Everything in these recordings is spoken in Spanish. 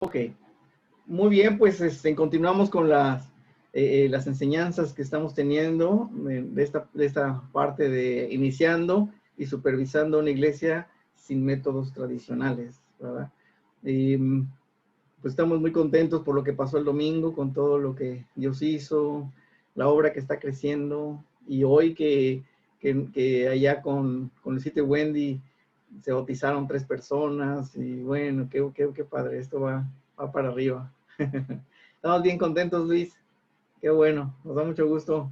Ok, muy bien, pues continuamos con las enseñanzas que estamos teniendo de esta parte de iniciando y supervisando una iglesia sin métodos tradicionales, ¿verdad? Y, pues estamos muy contentos por lo que pasó el domingo, con todo lo que Dios hizo, la obra que está creciendo, y hoy que allá con el sitio Wendy se bautizaron 3 personas, y bueno, qué padre, esto va para arriba. Estamos bien contentos, Luis, qué bueno, nos da mucho gusto.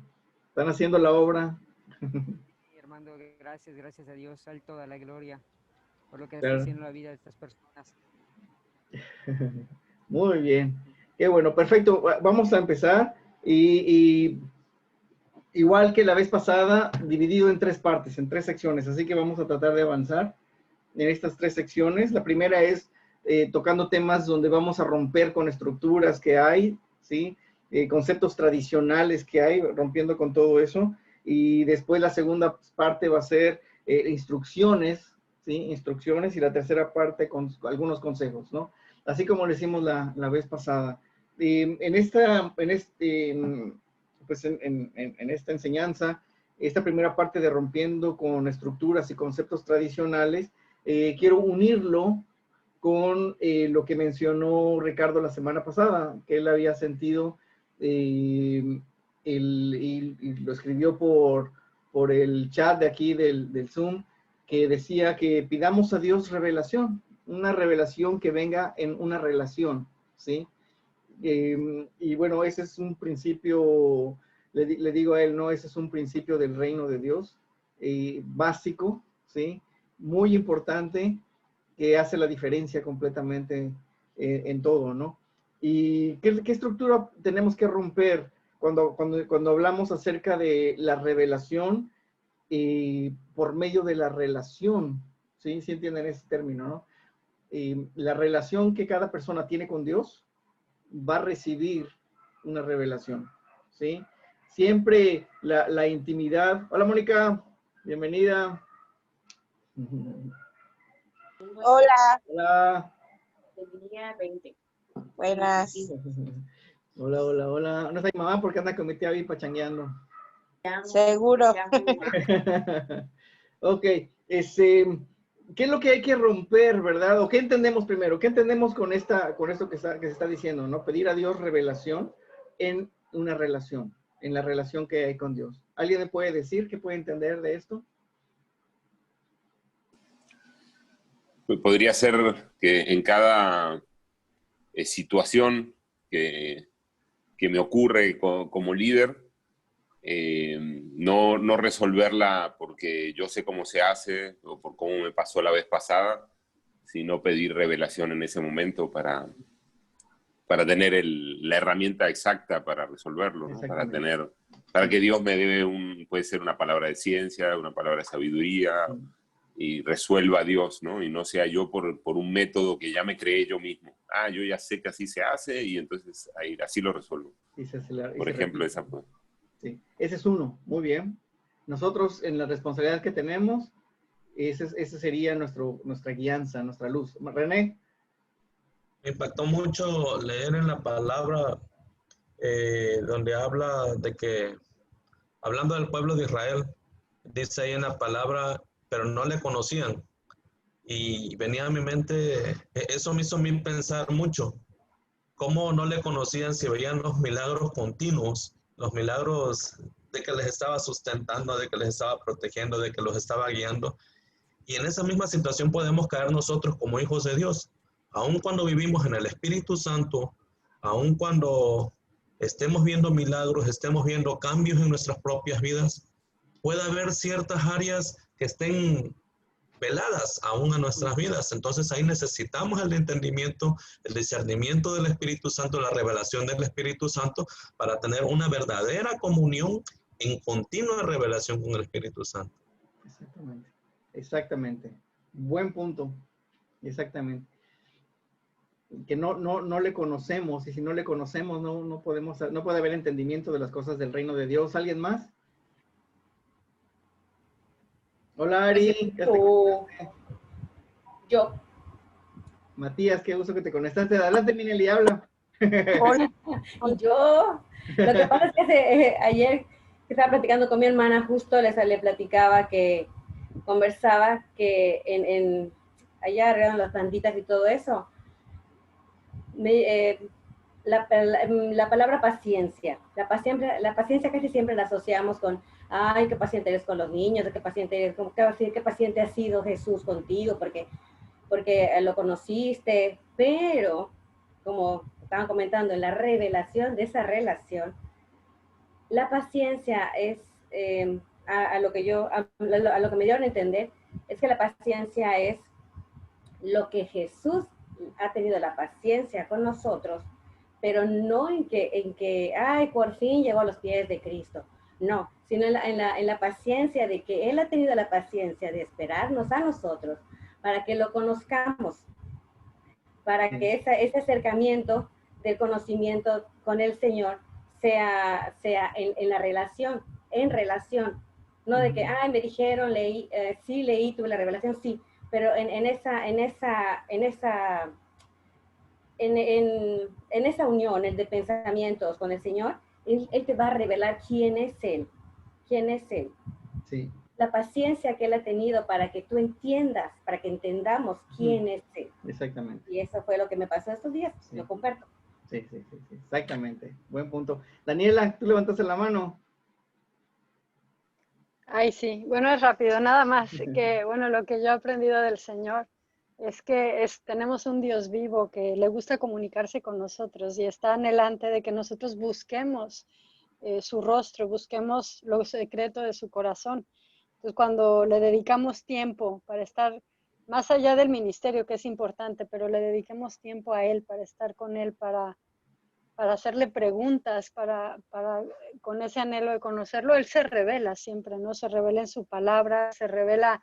Están haciendo la obra. Sí, Armando, gracias a Dios, al toda la gloria por lo que está Claro. haciendo la vida de estas personas. Muy bien, qué bueno, perfecto. Vamos a empezar y igual que la vez pasada, dividido en 3 partes, en 3 secciones, así que vamos a tratar de avanzar en estas 3 secciones. La primera es tocando temas donde vamos a romper con estructuras que hay, ¿sí? Conceptos tradicionales que hay, rompiendo con todo eso. Y después la segunda parte va a ser instrucciones, ¿sí? Instrucciones, y la tercera parte con algunos consejos, ¿no? Así como lo hicimos la vez pasada. En esta enseñanza, esta primera parte de rompiendo con estructuras y conceptos tradicionales, quiero unirlo con lo que mencionó Ricardo la semana pasada, que él había sentido y lo escribió por el chat de aquí del Zoom, que decía que pidamos a Dios revelación, una revelación que venga en una relación, ¿sí? Y bueno, ese es un principio, le digo a él, no, ese es un principio del reino de Dios, básico, ¿sí? Muy importante, que hace la diferencia completamente en todo, ¿no? ¿Y qué estructura tenemos que romper cuando hablamos acerca de la revelación por medio de la relación? ¿Sí? ¿Sí entienden ese término, no? La relación que cada persona tiene con Dios va a recibir una revelación, ¿sí? Siempre la intimidad. Hola, Mónica, bienvenida. Hola. Hola. Tenía 20. Buenas. Hola. No está mi mamá porque anda con mi tía ahí pachangueando. Seguro. Ok, ¿qué es lo que hay que romper, verdad? ¿O qué entendemos primero? ¿Qué entendemos con esto que se está diciendo, ¿no? Pedir a Dios revelación en una relación, en la relación que hay con Dios. ¿Alguien me puede decir qué puede entender de esto? Podría ser que en cada situación que me ocurre como líder, no resolverla porque yo sé cómo se hace o por cómo me pasó la vez pasada, sino pedir revelación en ese momento para tener la herramienta exacta para resolverlo, ¿no? Para que Dios me dé puede ser una palabra de ciencia, una palabra de sabiduría, y resuelva a Dios, ¿no? Y no sea yo por un método que ya me creé yo mismo. Yo ya sé que así se hace y entonces así lo resuelvo. Por ejemplo, esa fue. Sí, ese es uno, muy bien. Nosotros en la responsabilidad que tenemos, ese sería nuestra guianza, nuestra luz. René. Me impactó mucho leer en la palabra donde habla de que, hablando del pueblo de Israel, dice ahí en la palabra, pero no le conocían. Y venía a mi mente, eso me hizo a mí pensar mucho, cómo no le conocían si veían los milagros continuos, los milagros de que les estaba sustentando, de que les estaba protegiendo, de que los estaba guiando. Y en esa misma situación podemos caer nosotros como hijos de Dios, aun cuando vivimos en el Espíritu Santo, aun cuando estemos viendo milagros, estemos viendo cambios en nuestras propias vidas, puede haber ciertas áreas que estén veladas aún a nuestras vidas. Entonces ahí necesitamos el entendimiento, el discernimiento del Espíritu Santo, la revelación del Espíritu Santo para tener una verdadera comunión en continua revelación con el Espíritu Santo. Exactamente. Buen punto. Exactamente. Que no le conocemos, y si no le conocemos, no puede haber entendimiento de las cosas del reino de Dios. ¿Alguien más? Hola, Ari. Yo. Matías, qué gusto que te conectaste. Adelante, Mineli, habla. Hola. Y yo, lo que pasa es que ayer que estaba platicando con mi hermana, justo le platicaba que conversaba que allá arreglan las plantitas y todo eso. La palabra paciencia. La paciencia casi siempre la asociamos con, ay, qué paciente eres con los niños, qué paciente eres, qué paciente ha sido Jesús contigo, porque lo conociste, pero como estaban comentando, en la revelación de esa relación, la paciencia es, a lo que me dieron a entender, es que la paciencia es lo que Jesús ha tenido la paciencia con nosotros, pero no en que, ay, por fin llegó a los pies de Cristo. No, sino en la paciencia de que Él ha tenido la paciencia de esperarnos a nosotros para que lo conozcamos, para que ese acercamiento del conocimiento con el Señor sea en la relación, no de que, ay, me dijeron, leí, sí leí, tuve la revelación, sí, pero en esa unión de pensamientos con el Señor, él te va a revelar quién es Él. Sí. La paciencia que Él ha tenido para que tú entiendas, para que entendamos quién es Él. Exactamente. Y eso fue lo que me pasó estos días, Sí. lo comparto. Sí, exactamente. Buen punto. Daniela, tú levantaste la mano. Ay, sí. Bueno, es rápido, nada más que, bueno, lo que yo he aprendido del Señor es que tenemos un Dios vivo que le gusta comunicarse con nosotros y está anhelante de que nosotros busquemos su rostro, busquemos lo secreto de su corazón. Entonces, cuando le dedicamos tiempo para estar más allá del ministerio, que es importante, pero le dediquemos tiempo a Él, para estar con Él, para hacerle preguntas, con ese anhelo de conocerlo, Él se revela siempre, ¿no? Se revela en su palabra, se revela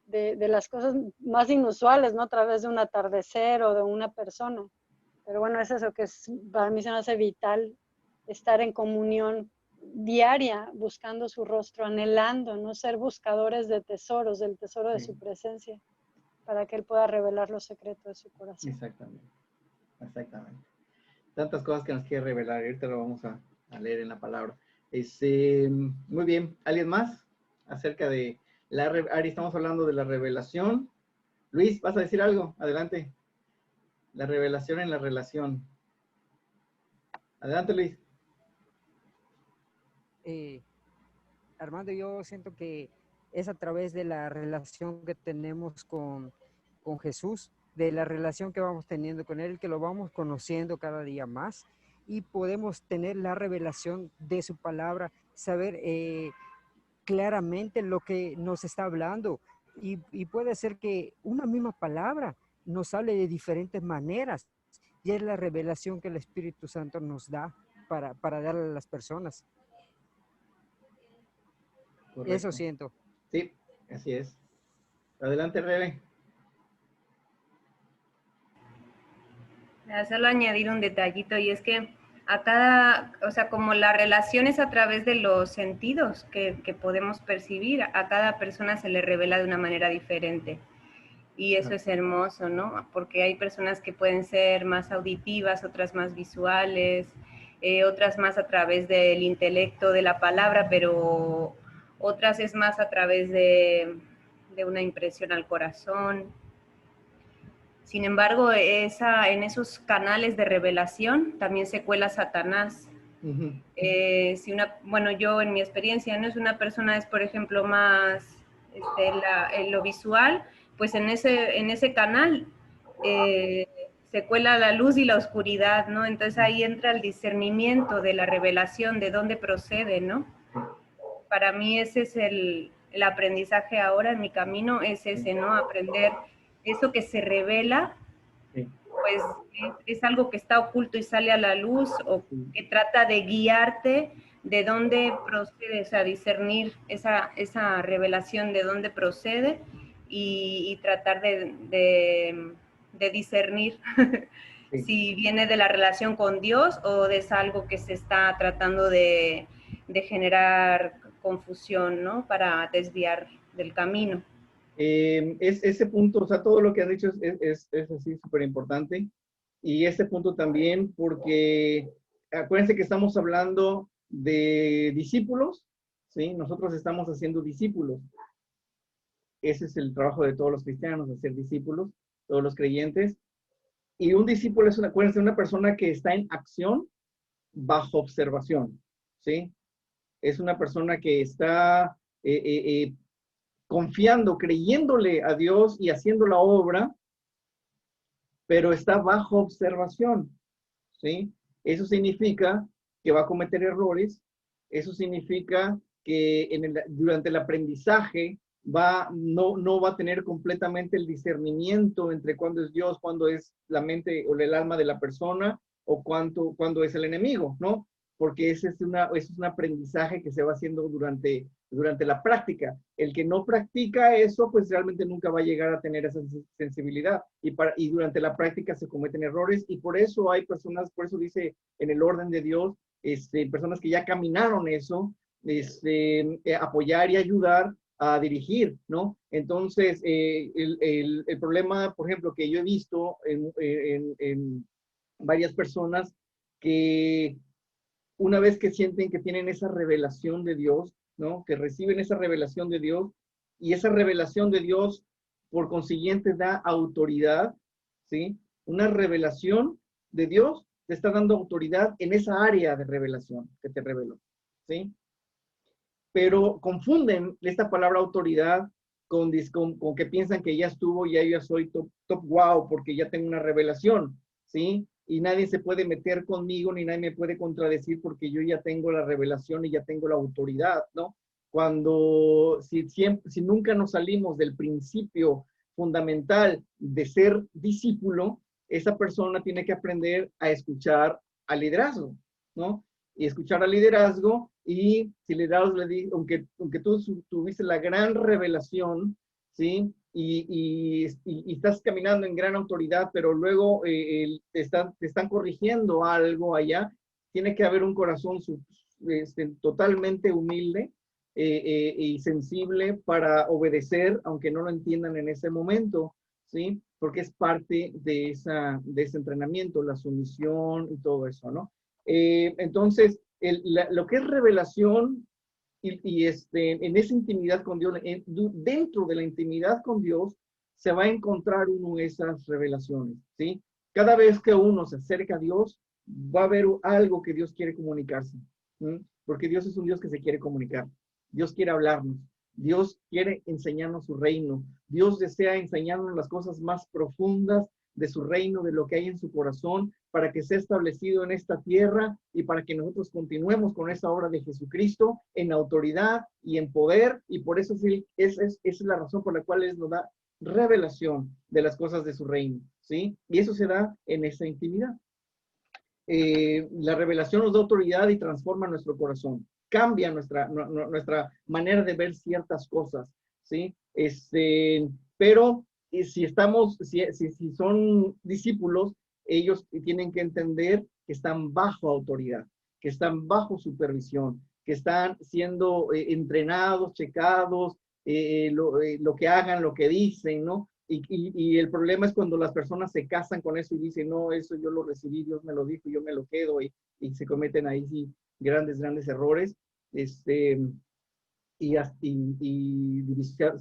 de las cosas más inusuales, ¿no? A través de un atardecer o de una persona. Pero bueno, es eso que para mí se me hace vital, estar en comunión diaria, buscando su rostro, anhelando, no ser buscadores de tesoros, del tesoro de su presencia, para que Él pueda revelar los secretos de su corazón. Exactamente. Tantas cosas que nos quiere revelar, ahorita lo vamos a leer en la palabra. Muy bien, ¿alguien más? Acerca de Ari, estamos hablando de la revelación. Luis, ¿vas a decir algo? Adelante. La revelación en la relación. Adelante, Luis. Armando, yo siento que es a través de la relación que tenemos con Jesús, de la relación que vamos teniendo con Él, que lo vamos conociendo cada día más y podemos tener la revelación de su palabra, saber claramente lo que nos está hablando y puede ser que una misma palabra nos hable de diferentes maneras y es la revelación que el Espíritu Santo nos da para darle a las personas. Correcto. Eso siento. Sí, así es. Adelante, Rebe. Solo añadir un detallito y es que como la relación es a través de los sentidos que podemos percibir, a cada persona se le revela de una manera diferente. Y eso es hermoso, ¿no? Porque hay personas que pueden ser más auditivas, otras más visuales, otras más a través del intelecto, de la palabra, pero otras es más a través de una impresión al corazón. Sin embargo, en esos canales de revelación también se cuela Satanás. Uh-huh. Yo en mi experiencia, ¿no? Es una persona, es por ejemplo más en lo visual, pues en ese canal se cuela la luz y la oscuridad, ¿no? Entonces ahí entra el discernimiento de la revelación, de dónde procede, ¿no? Para mí ese es el aprendizaje ahora en mi camino, es ese, ¿no? Aprender eso que se revela, pues es algo que está oculto y sale a la luz, o que trata de guiarte de dónde procede, o sea, discernir esa revelación de dónde procede y tratar de discernir si viene de la relación con Dios o es algo que se está tratando de generar confusión, ¿no? Para desviar del camino. Ese punto, o sea, todo lo que han dicho es así súper importante. Y ese punto también, porque acuérdense que estamos hablando de discípulos, ¿sí? Nosotros estamos haciendo discípulos. Ese es el trabajo de todos los cristianos, hacer discípulos, todos los creyentes. Y un discípulo es, acuérdense, una persona que está en acción bajo observación, ¿sí? Es una persona que está confiando, creyéndole a Dios y haciendo la obra, pero está bajo observación, ¿sí? Eso significa que va a cometer errores, eso significa que durante el aprendizaje no va a tener completamente el discernimiento entre cuándo es Dios, cuándo es la mente o el alma de la persona, o cuándo es el enemigo, ¿no? Porque ese es un aprendizaje que se va haciendo durante la práctica. El que no practica eso, pues realmente nunca va a llegar a tener esa sensibilidad. Y durante la práctica se cometen errores, y por eso hay personas, por eso dice en el orden de Dios, personas que ya caminaron eso, apoyar y ayudar a dirigir, ¿no? Entonces, el problema, por ejemplo, que yo he visto en varias personas, que una vez que sienten que tienen esa revelación de Dios, ¿no? Que reciben esa revelación de Dios, y esa revelación de Dios, por consiguiente, da autoridad, ¿sí? Una revelación de Dios te está dando autoridad en esa área de revelación que te reveló, ¿sí? Pero confunden esta palabra autoridad con que piensan que ya estuvo, ya yo soy top wow, porque ya tengo una revelación, ¿sí? Y nadie se puede meter conmigo, ni nadie me puede contradecir, porque yo ya tengo la revelación y ya tengo la autoridad, ¿no? Si nunca nos salimos del principio fundamental de ser discípulo, esa persona tiene que aprender a escuchar al liderazgo, ¿no? Y escuchar al liderazgo, y si liderazgo aunque tú tuviste la gran revelación, ¿sí? Y estás caminando en gran autoridad, pero luego te están corrigiendo algo allá, tiene que haber un corazón totalmente humilde y sensible para obedecer, aunque no lo entiendan en ese momento, ¿sí? Porque es parte de ese entrenamiento, la sumisión y todo eso, ¿no? Entonces, lo que es revelación y en esa intimidad con Dios, dentro de la intimidad con Dios, se va a encontrar uno esas revelaciones, ¿sí? Cada vez que uno se acerca a Dios, va a haber algo que Dios quiere comunicarse, ¿sí? Porque Dios es un Dios que se quiere comunicar. Dios quiere hablarnos. Dios quiere enseñarnos su reino. Dios desea enseñarnos las cosas más profundas de su reino, de lo que hay en su corazón, para que sea establecido en esta tierra y para que nosotros continuemos con esa obra de Jesucristo en autoridad y en poder. Y por eso sí, esa es la razón por la cual Él nos da revelación de las cosas de su reino, ¿sí? Y eso se da en esa intimidad. La revelación nos da autoridad y transforma nuestro corazón, cambia nuestra manera de ver ciertas cosas, ¿sí? Pero si son discípulos, ellos tienen que entender que están bajo autoridad, que están bajo supervisión, que están siendo entrenados, checados, lo que hagan, lo que dicen, ¿no? Y el problema es cuando las personas se casan con eso y dicen, no, eso yo lo recibí, Dios me lo dijo, yo me lo quedo, y se cometen ahí sí grandes errores, se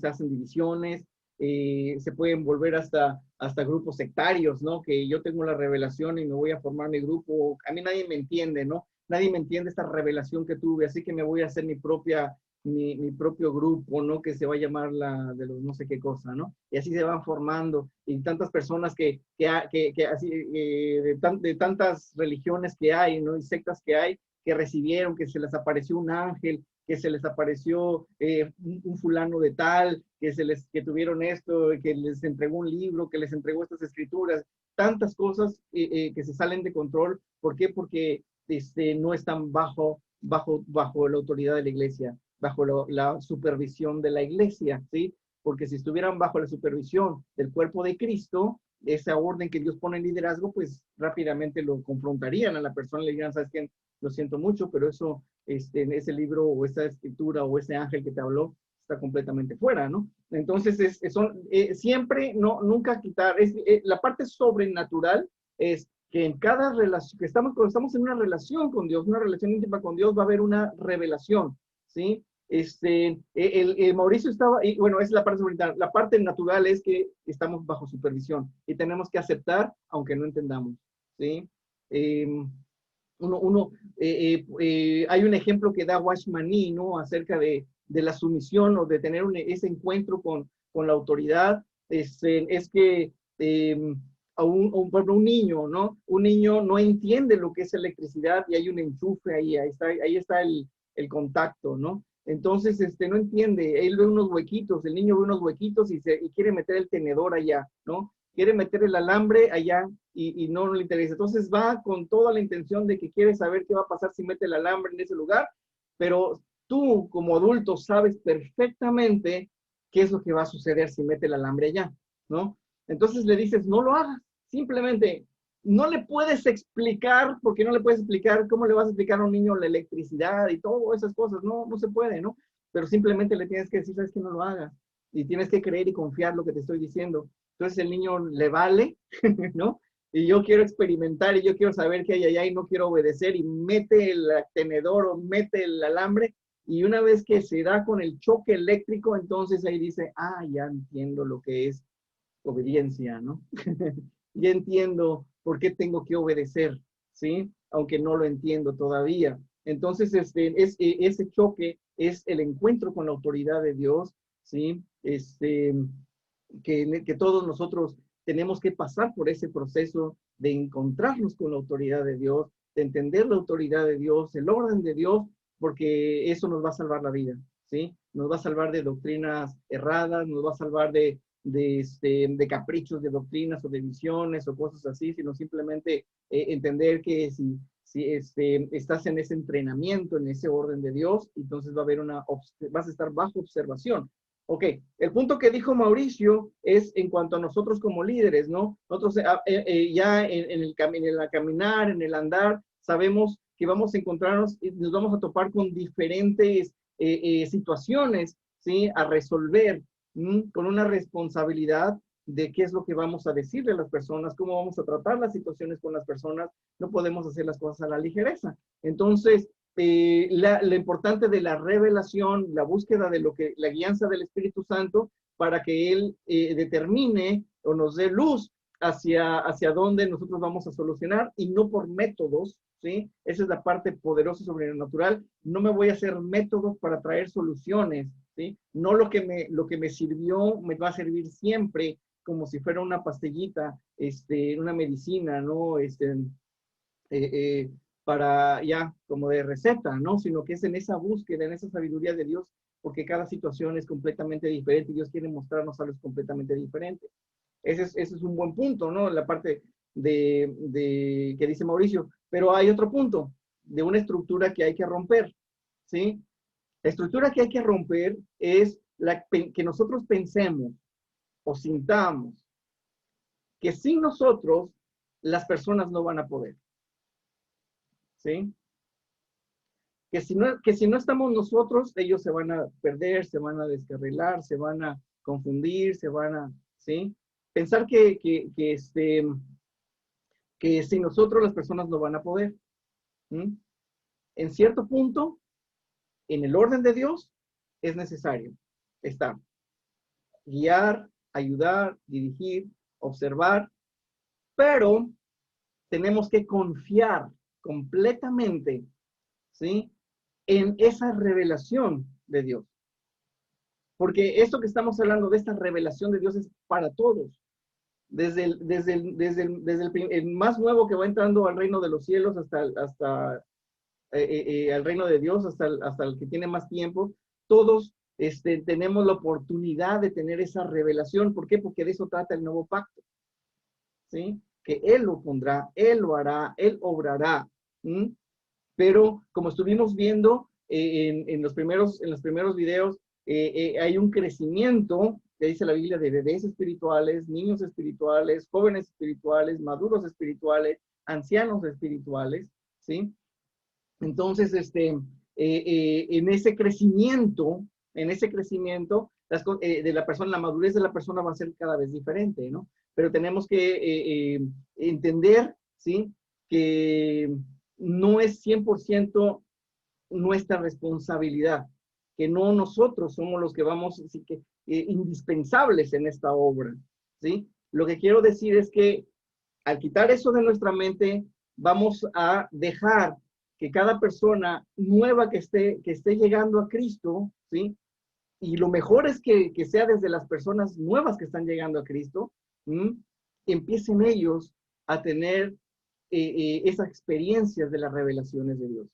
hacen divisiones, se pueden volver hasta grupos sectarios, ¿no? Que yo tengo la revelación y me voy a formar mi grupo, a mí nadie me entiende, ¿no? Nadie me entiende esta revelación que tuve, así que me voy a hacer mi propio grupo, ¿no? Que se va a llamar la de los no sé qué cosa, ¿no? Y así se van formando, y tantas personas que así, de tantas religiones que hay, ¿no? Y sectas que hay, que recibieron, que se les apareció un ángel, que se les apareció un fulano de tal, que tuvieron esto, que les entregó un libro, que les entregó estas escrituras, tantas cosas que se salen de control. ¿Por qué? Porque no están bajo la autoridad de la iglesia, bajo la supervisión de la iglesia, ¿sí? Porque si estuvieran bajo la supervisión del cuerpo de Cristo, esa orden que Dios pone en liderazgo, pues rápidamente lo confrontarían a la persona, le dirían, ¿sabes qué? Lo siento mucho, pero eso, en ese libro o esa escritura o ese ángel que te habló, está completamente fuera, ¿no? Entonces, siempre, no, nunca quitar, la parte sobrenatural es que en cada relación, cuando estamos en una relación con Dios, una relación íntima con Dios, va a haber una revelación, ¿sí? Mauricio estaba, y bueno, esa es la parte sobrenatural. La parte natural es que estamos bajo supervisión y tenemos que aceptar, aunque no entendamos, ¿sí? Hay un ejemplo que da Washmani, ¿no? Acerca de la sumisión o de tener ese encuentro con la autoridad. Es que un niño, ¿no? Un niño no entiende lo que es electricidad y hay un enchufe ahí está el contacto, ¿no? Entonces, no entiende, él ve unos huequitos, el niño ve unos huequitos y quiere meter el tenedor allá, ¿no? Quiere meter el alambre allá y no le interesa. Entonces va con toda la intención de que quiere saber qué va a pasar si mete el alambre en ese lugar, pero tú como adulto sabes perfectamente qué es lo que va a suceder si mete el alambre allá, ¿no? Entonces le dices, no lo hagas, simplemente no le puedes explicar, porque no le puedes explicar cómo le vas a explicar a un niño la electricidad y todas esas cosas, no se puede, ¿no? Pero simplemente le tienes que decir, sabes que no lo hagas, y tienes que creer y confiar lo que te estoy diciendo. Entonces el niño le vale, ¿no? Y yo quiero experimentar y yo quiero saber qué hay allá y no quiero obedecer y mete el tenedor o mete el alambre y una vez que se da con el choque eléctrico, entonces ahí dice, ya entiendo lo que es obediencia, ¿no? Ya entiendo por qué tengo que obedecer, ¿sí? Aunque no lo entiendo todavía. Entonces, ese choque es el encuentro con la autoridad de Dios, ¿sí? Que todos nosotros tenemos que pasar por ese proceso de encontrarnos con la autoridad de Dios, de entender la autoridad de Dios, el orden de Dios, porque eso nos va a salvar la vida, ¿sí? Nos va a salvar de doctrinas erradas, nos va a salvar de caprichos de doctrinas o de visiones o cosas así, sino simplemente entender que si estás en ese entrenamiento, en ese orden de Dios, entonces vas a estar bajo observación. Ok, el punto que dijo Mauricio es en cuanto a nosotros como líderes, ¿no? Nosotros ya en el caminar, en el andar, sabemos que vamos a encontrarnos y nos vamos a topar con diferentes situaciones, ¿sí? A resolver, con una responsabilidad de qué es lo que vamos a decirle a las personas, cómo vamos a tratar las situaciones con las personas. No podemos hacer las cosas a la ligereza. Entonces, lo importante de la revelación, la búsqueda de la guianza del Espíritu Santo para que Él determine o nos dé luz hacia dónde nosotros vamos a solucionar y no por métodos, ¿sí? Esa es la parte poderosa sobrenatural. No me voy a hacer métodos para traer soluciones, ¿sí? No lo que me sirvió me va a servir siempre como si fuera una pastillita, una medicina, ¿no? Para ya como de receta, ¿no? Sino que es en esa búsqueda, en esa sabiduría de Dios, porque cada situación es completamente diferente y Dios quiere mostrarnos algo completamente diferente. Ese es un buen punto, ¿no? La parte que dice Mauricio. Pero hay otro punto, de una estructura que hay que romper, ¿sí? La estructura que hay que romper es que nosotros pensemos o sintamos que sin nosotros las personas no van a poder, ¿sí? Que si no estamos nosotros, ellos se van a perder, se van a descarrilar, se van a confundir, ¿sí? Pensar que sin nosotros las personas no van a poder. En cierto punto, en el orden de Dios, es necesario estar. Guiar, ayudar, dirigir, observar, pero tenemos que confiar completamente, ¿sí? En esa revelación de Dios. Porque esto que estamos hablando de esta revelación de Dios es para todos. Desde el más nuevo que va entrando al reino de los cielos hasta al reino de Dios, hasta el que tiene más tiempo, todos tenemos la oportunidad de tener esa revelación. ¿Por qué? Porque de eso trata el nuevo pacto, ¿sí? Que Él lo pondrá, Él lo hará, Él obrará. Pero como estuvimos viendo en los primeros videos, hay un crecimiento, que dice la Biblia, de bebés espirituales, niños espirituales, jóvenes espirituales, maduros espirituales, ancianos espirituales, ¿sí? Entonces, en ese crecimiento En ese crecimiento de la persona, la madurez de la persona va a ser cada vez diferente, ¿no? Pero tenemos que entender, ¿sí? Que no es 100% nuestra responsabilidad, que no nosotros somos los que vamos, así que, indispensables en esta obra, ¿sí? Lo que quiero decir es que al quitar eso de nuestra mente, vamos a dejar que cada persona nueva que esté llegando a Cristo, ¿sí? Y lo mejor es que sea desde las personas nuevas que están llegando a Cristo, empiecen ellos a tener esas experiencias de las revelaciones de Dios,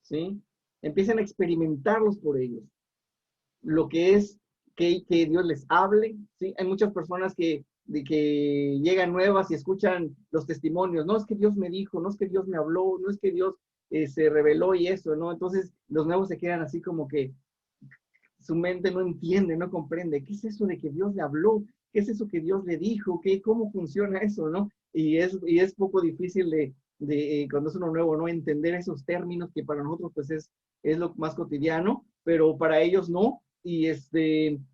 ¿sí? Empiecen a experimentarlos por ellos. Lo que es que Dios les hable, ¿sí? Hay muchas personas que llegan nuevas y escuchan los testimonios. No es que Dios me dijo, no es que Dios me habló, no es que Dios se reveló y eso, ¿no? Entonces los nuevos se quedan así como que su mente no entiende, no comprende. ¿Qué es eso de que Dios le habló? ¿Qué es eso que Dios le dijo? ¿Cómo funciona eso, no? Y es poco difícil de cuando es uno nuevo, ¿no? Entender esos términos que para nosotros pues es lo más cotidiano, pero para ellos no. Y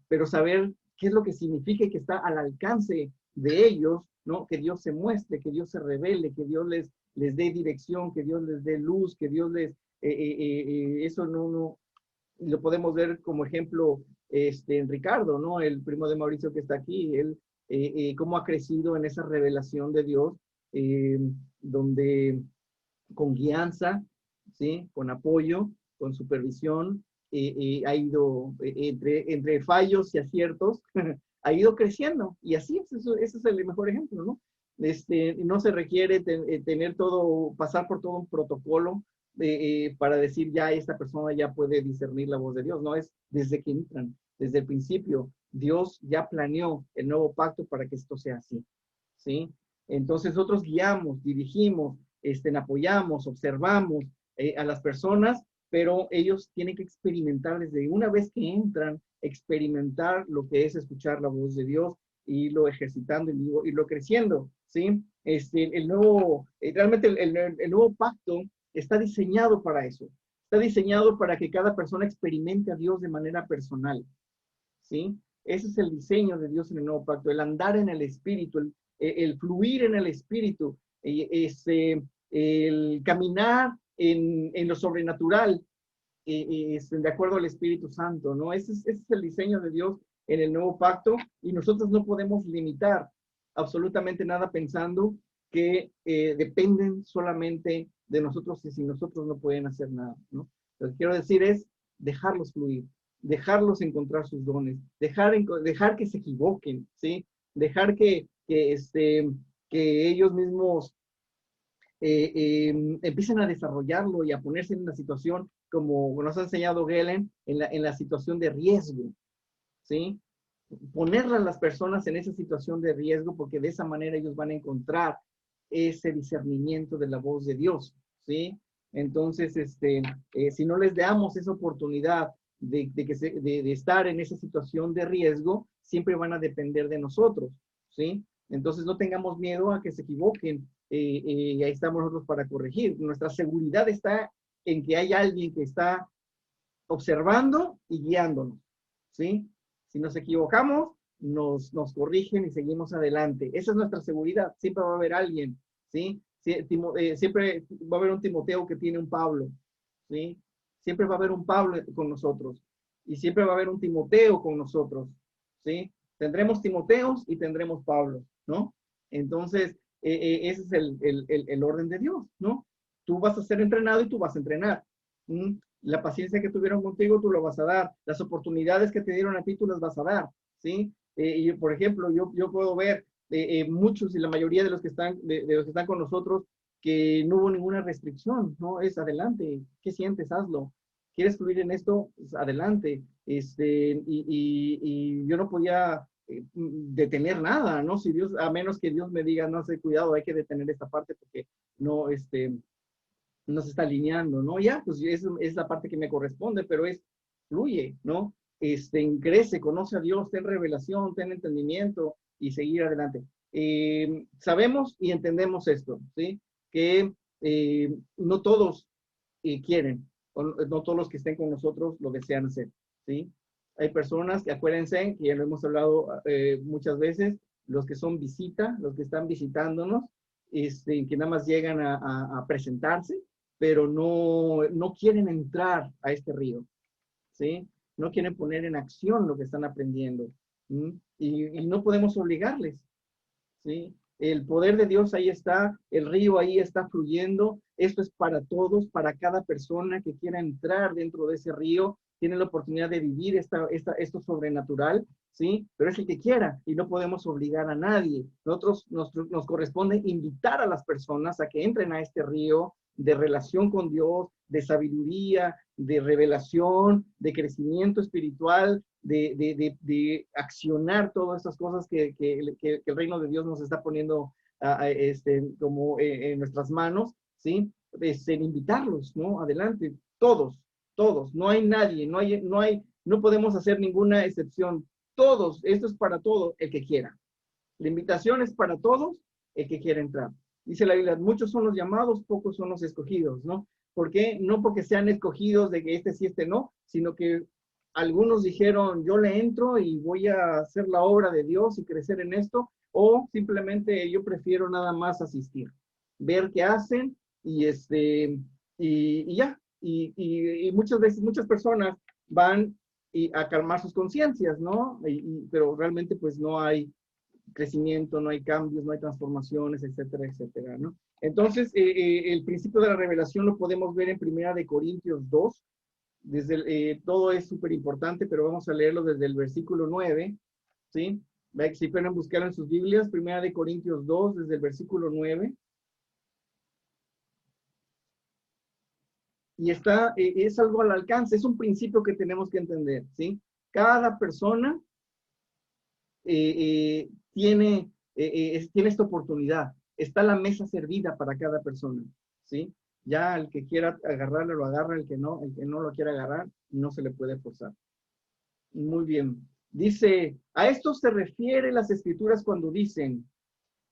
pero saber qué es lo que significa y que está al alcance de ellos, ¿no? Que Dios se muestre, que Dios se revele, que Dios les dé dirección, que Dios les dé luz, que Dios les... eso no lo podemos ver como ejemplo en Ricardo, ¿no? El primo de Mauricio que está aquí, él cómo ha crecido en esa revelación de Dios, donde con guianza, ¿sí? Con apoyo, con supervisión, ha ido entre fallos y aciertos, ha ido creciendo. Y así es, ese es el mejor ejemplo, ¿no? No se requiere pasar por todo un protocolo para decir ya esta persona ya puede discernir la voz de Dios. No, es desde que entran, desde el principio. Dios ya planeó el nuevo pacto para que esto sea así, ¿sí? Entonces nosotros guiamos, dirigimos, apoyamos, observamos a las personas, pero ellos tienen que experimentar desde una vez que entran, experimentar lo que es escuchar la voz de Dios, y lo ejercitando y lo creciendo, ¿sí? Realmente el nuevo pacto está diseñado para eso. Está diseñado para que cada persona experimente a Dios de manera personal, ¿sí? Ese es el diseño de Dios en el nuevo pacto, el andar en el Espíritu, el fluir en el Espíritu, el caminar en lo sobrenatural, de acuerdo al Espíritu Santo, ¿no? Ese es el diseño de Dios en el nuevo pacto, y nosotros no podemos limitar absolutamente nada pensando que dependen solamente de nosotros y sin nosotros no pueden hacer nada, ¿no? Lo que quiero decir es dejarlos fluir, dejarlos encontrar sus dones, dejar que se equivoquen, ¿sí? Dejar que ellos mismos empiecen a desarrollarlo y a ponerse en una situación, como nos ha enseñado Gelen, en la situación de riesgo, ¿sí? Poner a las personas en esa situación de riesgo, porque de esa manera ellos van a encontrar ese discernimiento de la voz de Dios, ¿sí? Entonces, si no les damos esa oportunidad de estar en esa situación de riesgo, siempre van a depender de nosotros, ¿sí? Entonces no tengamos miedo a que se equivoquen, y ahí estamos nosotros para corregir. Nuestra seguridad está en que hay alguien que está observando y guiándonos, ¿sí? Si nos equivocamos, nos corrigen y seguimos adelante. Esa es nuestra seguridad. Siempre va a haber alguien, ¿sí? Siempre va a haber un Timoteo que tiene un Pablo, ¿sí? Siempre va a haber un Pablo con nosotros. Y siempre va a haber un Timoteo con nosotros, ¿sí? Tendremos Timoteos y tendremos Pablo, ¿no? Entonces, ese es el orden de Dios, ¿no? Tú vas a ser entrenado y tú vas a entrenar. La paciencia que tuvieron contigo, tú lo vas a dar. Las oportunidades que te dieron a ti, tú las vas a dar, ¿sí? Y por ejemplo, yo puedo ver muchos y la mayoría de los que están, de los que están con nosotros, que no hubo ninguna restricción, ¿no? Es adelante. ¿Qué sientes? Hazlo. ¿Quieres fluir en esto? Pues adelante. Y yo no podía detener nada, ¿no? Si Dios, a menos que Dios me diga, no sé, cuidado, hay que detener esta parte porque no, no se está alineando, ¿no? Ya, pues es la parte que me corresponde, pero fluye, ¿no? Crece, conoce a Dios, ten revelación, ten entendimiento y seguir adelante. Sabemos y entendemos esto, ¿sí? Que no todos quieren, o no todos los que estén con nosotros lo desean hacer, ¿sí? Hay personas que, acuérdense, que ya lo hemos hablado muchas veces, los que son visita, los que están visitándonos, que nada más llegan a presentarse, pero no quieren entrar a este río, ¿sí? No quieren poner en acción lo que están aprendiendo. Y no podemos obligarles, ¿sí? El poder de Dios ahí está, el río ahí está fluyendo. Esto es para todos, para cada persona que quiera entrar dentro de ese río, tiene la oportunidad de vivir esto sobrenatural, ¿sí? Pero es el que quiera y no podemos obligar a nadie. Nosotros nos corresponde invitar a las personas a que entren a este río de relación con Dios, de sabiduría, de revelación, de crecimiento espiritual, de accionar todas estas cosas que el reino de Dios nos está poniendo como en nuestras manos, ¿sí? En invitarlos, ¿no? Adelante, todos, no hay nadie, no podemos hacer ninguna excepción. Todos, esto es para todo el que quiera. La invitación es para todos el que quiera entrar. Dice la Biblia, muchos son los llamados, pocos son los escogidos, ¿no? ¿Por qué? No porque sean escogidos de que este sí, este no, sino que algunos dijeron, yo le entro y voy a hacer la obra de Dios y crecer en esto, o simplemente yo prefiero nada más asistir, ver qué hacen y ya. Y muchas veces, muchas personas van a calmar sus conciencias, ¿no? Pero realmente pues no hay crecimiento, no hay cambios, no hay transformaciones, etcétera, etcétera, ¿no? Entonces, el principio de la revelación lo podemos ver en 1 Corintios 2, todo es súper importante, pero vamos a leerlo desde el versículo 9, ¿sí? Si pueden buscarlo en sus Biblias, 1 Corintios 2, desde el versículo 9. Y es algo al alcance, es un principio que tenemos que entender, ¿sí? Cada persona tiene esta oportunidad, está la mesa servida para cada persona, ¿sí? Ya el que quiera agarrarlo lo agarra, el que no lo quiera agarrar, no se le puede forzar. Muy bien. Dice, a esto se refiere las escrituras cuando dicen,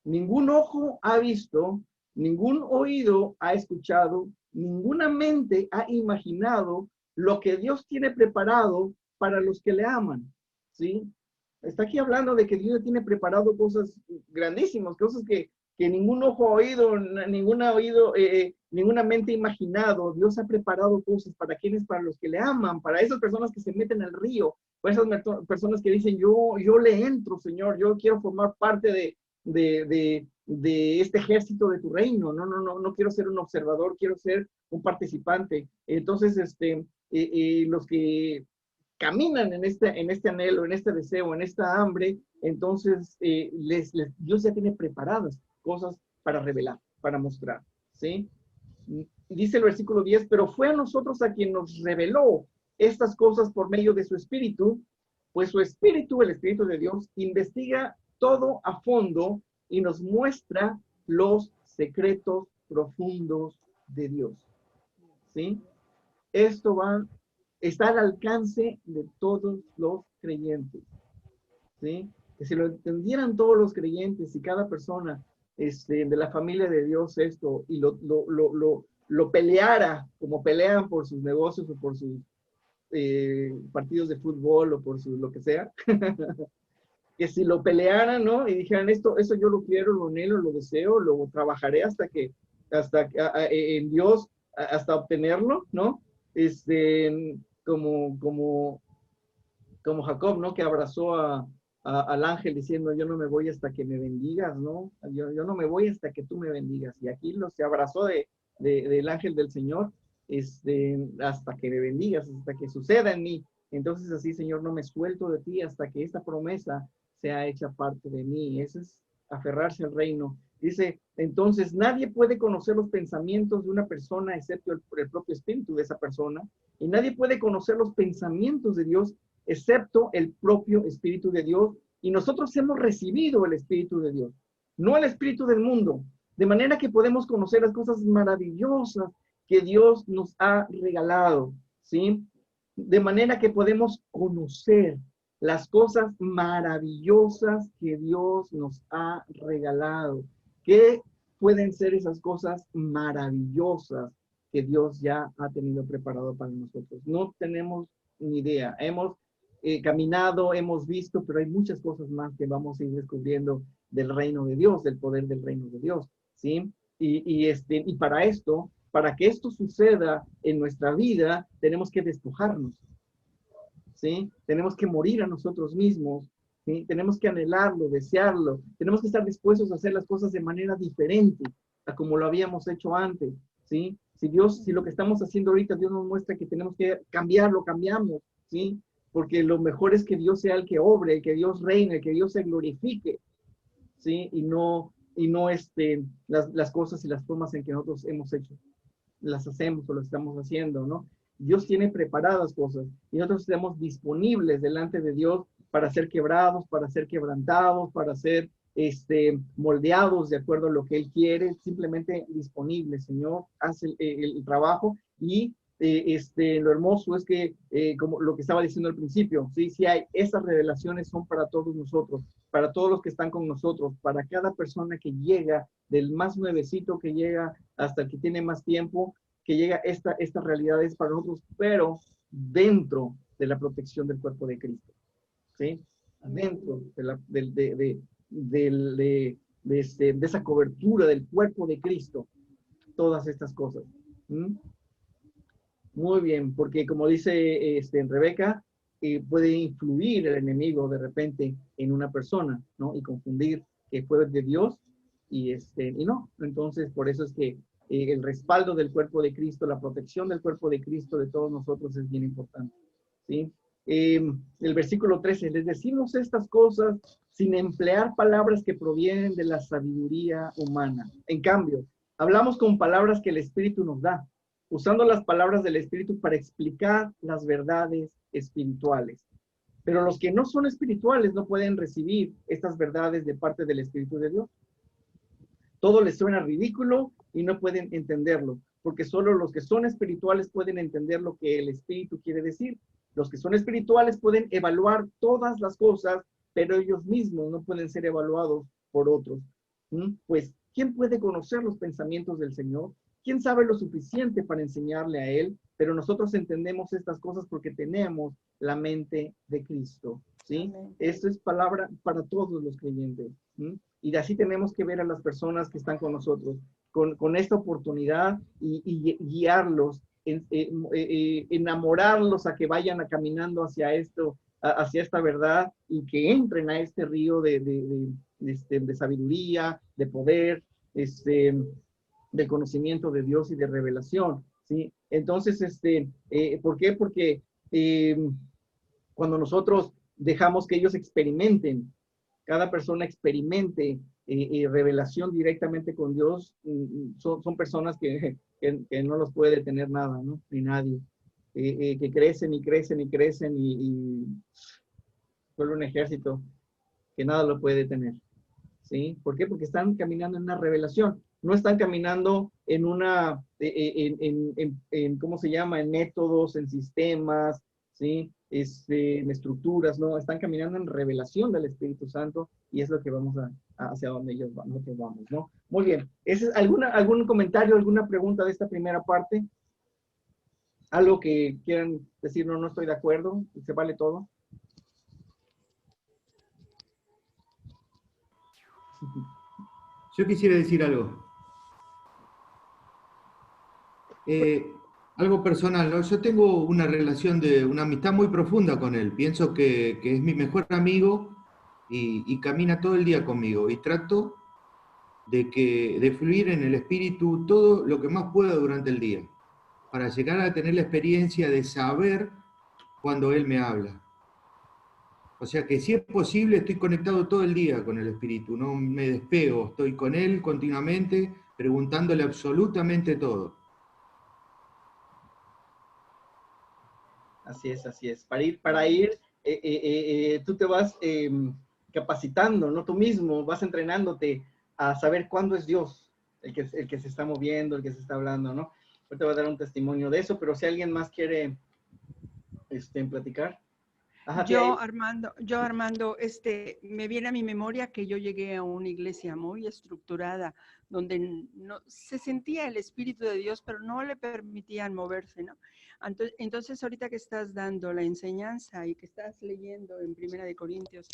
ningún ojo ha visto, ningún oído ha escuchado, ninguna mente ha imaginado lo que Dios tiene preparado para los que le aman, ¿sí? Está aquí hablando de que Dios tiene preparado cosas grandísimas, cosas que ningún ojo ha oído, ninguna mente ha imaginado. Dios ha preparado cosas para quienes, para los que le aman, para esas personas que se meten al río, para esas personas que dicen, yo le entro, Señor, yo quiero formar parte de este ejército de tu reino. No quiero ser un observador, quiero ser un participante. Entonces, los que caminan en este anhelo, en este deseo, en esta hambre, entonces Dios ya tiene preparadas cosas para revelar, para mostrar, ¿sí? Dice el versículo 10, pero fue a nosotros a quien nos reveló estas cosas por medio de su Espíritu, pues su Espíritu, el Espíritu de Dios, investiga todo a fondo y nos muestra los secretos profundos de Dios, ¿sí? Esto está al alcance de todos los creyentes, ¿sí? Que si lo entendieran todos los creyentes y cada persona de la familia de Dios esto, y lo peleara como pelean por sus negocios o por sus partidos de fútbol o por lo que sea, que si lo pelearan, ¿no? Y dijeran, eso yo lo quiero, lo anhelo, lo deseo, lo trabajaré en Dios, hasta obtenerlo, ¿no? Como Jacob, ¿no? Que abrazó al ángel diciendo, yo no me voy hasta que me bendigas, ¿no? Yo no me voy hasta que tú me bendigas. Y aquí se abrazó del ángel del Señor, hasta que me bendigas, hasta que suceda en mí. Entonces así, Señor, no me suelto de ti hasta que esta promesa sea hecha parte de mí. Eso es aferrarse al reino. Dice, entonces nadie puede conocer los pensamientos de una persona excepto el propio espíritu de esa persona, y nadie puede conocer los pensamientos de Dios excepto el propio Espíritu de Dios, y nosotros hemos recibido el Espíritu de Dios, no el espíritu del mundo, de manera que podemos conocer las cosas maravillosas que Dios nos ha regalado, ¿sí? De manera que podemos conocer las cosas maravillosas que Dios nos ha regalado. ¿Qué pueden ser esas cosas maravillosas que Dios ya ha tenido preparado para nosotros? No tenemos ni idea. Hemos caminado, hemos visto, pero hay muchas cosas más que vamos a ir descubriendo del reino de Dios, del poder del reino de Dios, ¿sí? Y para esto, para que esto suceda en nuestra vida, tenemos que despojarnos, ¿sí? Tenemos que morir a nosotros mismos, ¿sí? Tenemos que anhelarlo, desearlo, tenemos que estar dispuestos a hacer las cosas de manera diferente a como lo habíamos hecho antes, ¿sí? Si lo que estamos haciendo ahorita, Dios nos muestra que tenemos que cambiarlo, cambiamos, ¿sí? Porque lo mejor es que Dios sea el que obre, el que Dios reine, el que Dios se glorifique, ¿sí? Y no las cosas y las formas en que nosotros hemos hecho, las hacemos o las estamos haciendo, ¿no? Dios tiene preparadas cosas y nosotros estamos disponibles delante de Dios para ser quebrados, para ser quebrantados, para ser moldeados de acuerdo a lo que Él quiere, simplemente disponibles. Señor, haz el trabajo y lo hermoso es que, como lo que estaba diciendo al principio, sí hay, esas revelaciones son para todos nosotros, para todos los que están con nosotros, para cada persona que llega, del más nuevecito que llega hasta el que tiene más tiempo, que llega esta realidad es para nosotros, pero dentro de la protección del cuerpo de Cristo, ¿sí? Dentro de esa cobertura del cuerpo de Cristo, todas estas cosas. Muy bien, porque como dice Rebeca, puede influir el enemigo de repente en una persona, ¿no? Y confundir que fue de Dios y no. Entonces, por eso es que el respaldo del cuerpo de Cristo, la protección del cuerpo de Cristo de todos nosotros es bien importante, ¿sí? El versículo 13, les decimos estas cosas sin emplear palabras que provienen de la sabiduría humana. En cambio, hablamos con palabras que el Espíritu nos da, usando las palabras del Espíritu para explicar las verdades espirituales. Pero los que no son espirituales no pueden recibir estas verdades de parte del Espíritu de Dios. Todo les suena ridículo y no pueden entenderlo, porque solo los que son espirituales pueden entender lo que el Espíritu quiere decir. Los que son espirituales pueden evaluar todas las cosas, pero ellos mismos no pueden ser evaluados por otros. Pues, ¿quién puede conocer los pensamientos del Señor? ¿Quién sabe lo suficiente para enseñarle a Él? Pero nosotros entendemos estas cosas porque tenemos la mente de Cristo, ¿sí? Esto es palabra para todos los creyentes. Y así tenemos que ver a las personas que están con nosotros, con esta oportunidad y guiarlos, enamorarlos a que vayan caminando hacia esto, hacia esta verdad y que entren a este río de sabiduría, de poder, de conocimiento de Dios y de revelación, ¿sí? Entonces, ¿por qué? Porque cuando nosotros dejamos que ellos experimenten, cada persona experimente revelación directamente con Dios, son personas que no los puede detener nada, ¿no? Ni nadie. Que crecen y crecen y crecen y solo un ejército que nada lo puede detener, ¿sí? ¿Por qué? Porque están caminando en una revelación. No están caminando en ¿cómo se llama? En métodos, en sistemas, ¿sí? En estructuras, ¿no? Están caminando en revelación del Espíritu Santo y es lo que vamos hacia donde ellos van, nosotros vamos, ¿no? Muy bien. ¿Algún comentario, alguna pregunta de esta primera parte? ¿Algo que quieran decir? No estoy de acuerdo, se vale todo. Yo quisiera decir algo. Algo personal, ¿no? Yo tengo una relación una amistad muy profunda con él. Pienso que es mi mejor amigo y camina todo el día conmigo. Y trato de fluir en el espíritu todo lo que más pueda durante el día, para llegar a tener la experiencia de saber cuando él me habla. O sea que si es posible, estoy conectado todo el día con el Espíritu, no me despego, estoy con Él continuamente, preguntándole absolutamente todo. Así es. Para ir, tú te vas capacitando, ¿no? Tú mismo vas entrenándote a saber cuándo es Dios el que se está moviendo, el que se está hablando, ¿no? Yo te voy a dar un testimonio de eso, pero si alguien más quiere platicar. Ajá, Yo, Armando, me viene a mi memoria que yo llegué a una iglesia muy estructurada, donde no, se sentía el Espíritu de Dios, pero no le permitían moverse, ¿no? Entonces, ahorita que estás dando la enseñanza y que estás leyendo en Primera de Corintios,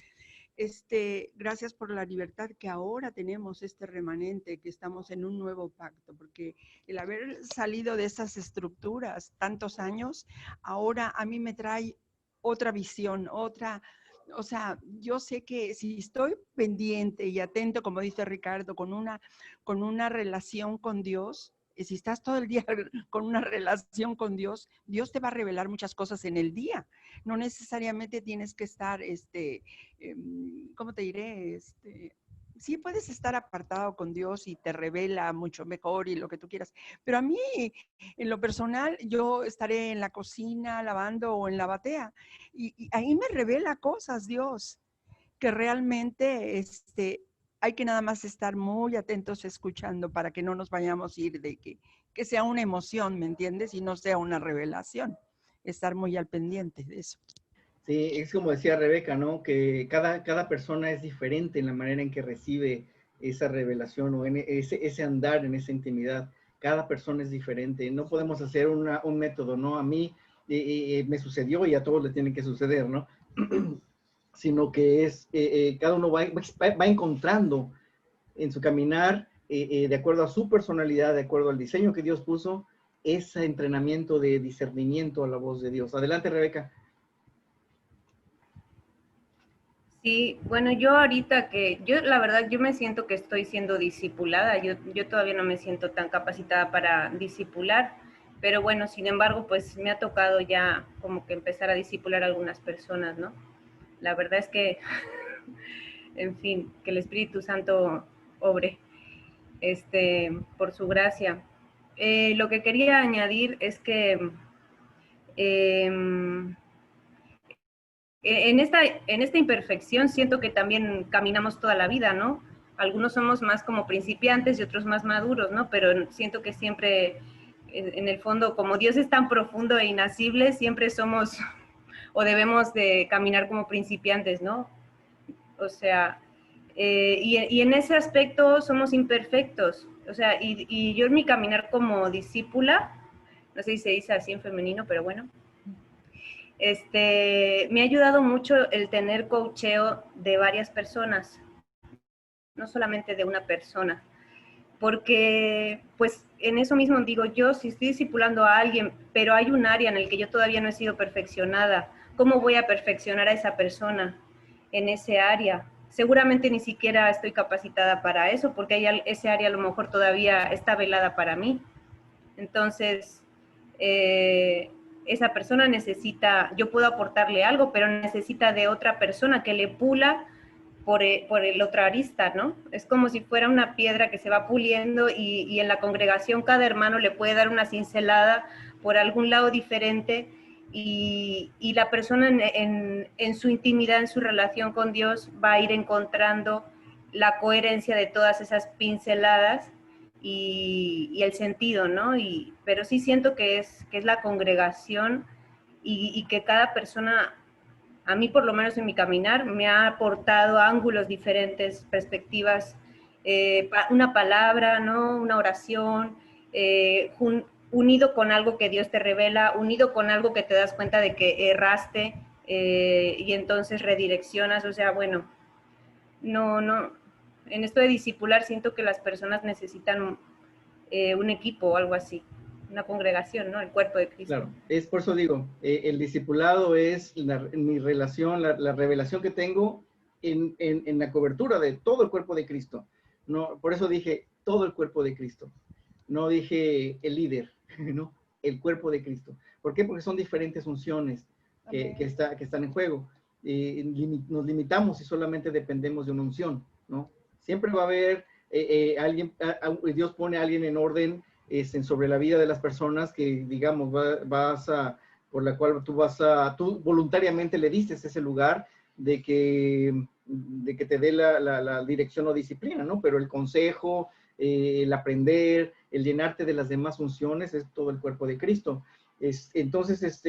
gracias por la libertad que ahora tenemos, este remanente, que estamos en un nuevo pacto, porque el haber salido de esas estructuras tantos años, ahora a mí me trae otra visión, o sea, yo sé que si estoy pendiente y atento, como dice Ricardo, con una relación con Dios, y si estás todo el día con una relación con Dios, Dios te va a revelar muchas cosas en el día. No necesariamente tienes que estar, ¿cómo te diré? Sí puedes estar apartado con Dios y te revela mucho mejor y lo que tú quieras, pero a mí, en lo personal, yo estaré en la cocina lavando o en la batea y ahí me revela cosas Dios, que realmente hay que nada más estar muy atentos escuchando para que no nos vayamos a ir de que sea una emoción, ¿me entiendes? Y no sea una revelación. Estar muy al pendiente de eso. Sí, es como decía Rebeca, ¿no? Que cada persona es diferente en la manera en que recibe esa revelación o en ese andar en esa intimidad. Cada persona es diferente. No podemos hacer un método, ¿no? A mí me sucedió y a todos le tiene que suceder, ¿no? Sino que cada uno va encontrando en su caminar, de acuerdo a su personalidad, de acuerdo al diseño que Dios puso, ese entrenamiento de discernimiento a la voz de Dios. Adelante, Rebeca. Sí, bueno, yo ahorita la verdad, yo me siento que estoy siendo discipulada, yo todavía no me siento tan capacitada para discipular, pero bueno, sin embargo, pues me ha tocado ya como que empezar a discipular a algunas personas, ¿no? La verdad es que, en fin, que el Espíritu Santo obre, por su gracia. Lo que quería añadir es que en esta imperfección siento que también caminamos toda la vida, ¿no? Algunos somos más como principiantes y otros más maduros, ¿no? Pero siento que siempre, en el fondo, como Dios es tan profundo e inacible, siempre somos o debemos de caminar como principiantes, ¿no? O sea, y en ese aspecto somos imperfectos. O sea, y yo en mi caminar como discípula, no sé si se dice así en femenino, pero bueno, me ha ayudado mucho el tener coacheo de varias personas, no solamente de una persona, porque pues en eso mismo digo yo, si estoy discipulando a alguien, pero hay un área en el que yo todavía no he sido perfeccionada, ¿cómo voy a perfeccionar a esa persona en ese área? Seguramente ni siquiera estoy capacitada para eso, porque ese área a lo mejor todavía está velada para mí. Entonces, esa persona necesita, yo puedo aportarle algo, pero necesita de otra persona que le pula por el otra arista, ¿no? Es como si fuera una piedra que se va puliendo y en la congregación cada hermano le puede dar una cincelada por algún lado diferente y la persona en su intimidad, en su relación con Dios, va a ir encontrando la coherencia de todas esas pinceladas y el sentido, ¿no? Pero sí siento que es la congregación y que cada persona, a mí por lo menos en mi caminar, me ha aportado ángulos diferentes, perspectivas, una palabra, ¿no? Una oración, unido con algo que Dios te revela, unido con algo que te das cuenta de que erraste y entonces redireccionas, o sea, bueno, no, en esto de discipular siento que las personas necesitan un equipo o algo así, una congregación, ¿no? El cuerpo de Cristo. Claro, es por eso digo, el discipulado es mi relación, la revelación que tengo en la cobertura de todo el cuerpo de Cristo. No, por eso dije todo el cuerpo de Cristo. No dije el líder, ¿no? El cuerpo de Cristo. ¿Por qué? Porque son diferentes funciones que están en juego. Nos limitamos y solamente dependemos de una unción, ¿no? Siempre va a haber alguien, Dios pone a alguien en orden sobre la vida de las personas que, digamos, por la cual tú voluntariamente le diste ese lugar de que te dé la dirección o disciplina, ¿no? Pero el consejo, el aprender, el llenarte de las demás funciones es todo el cuerpo de Cristo. Entonces,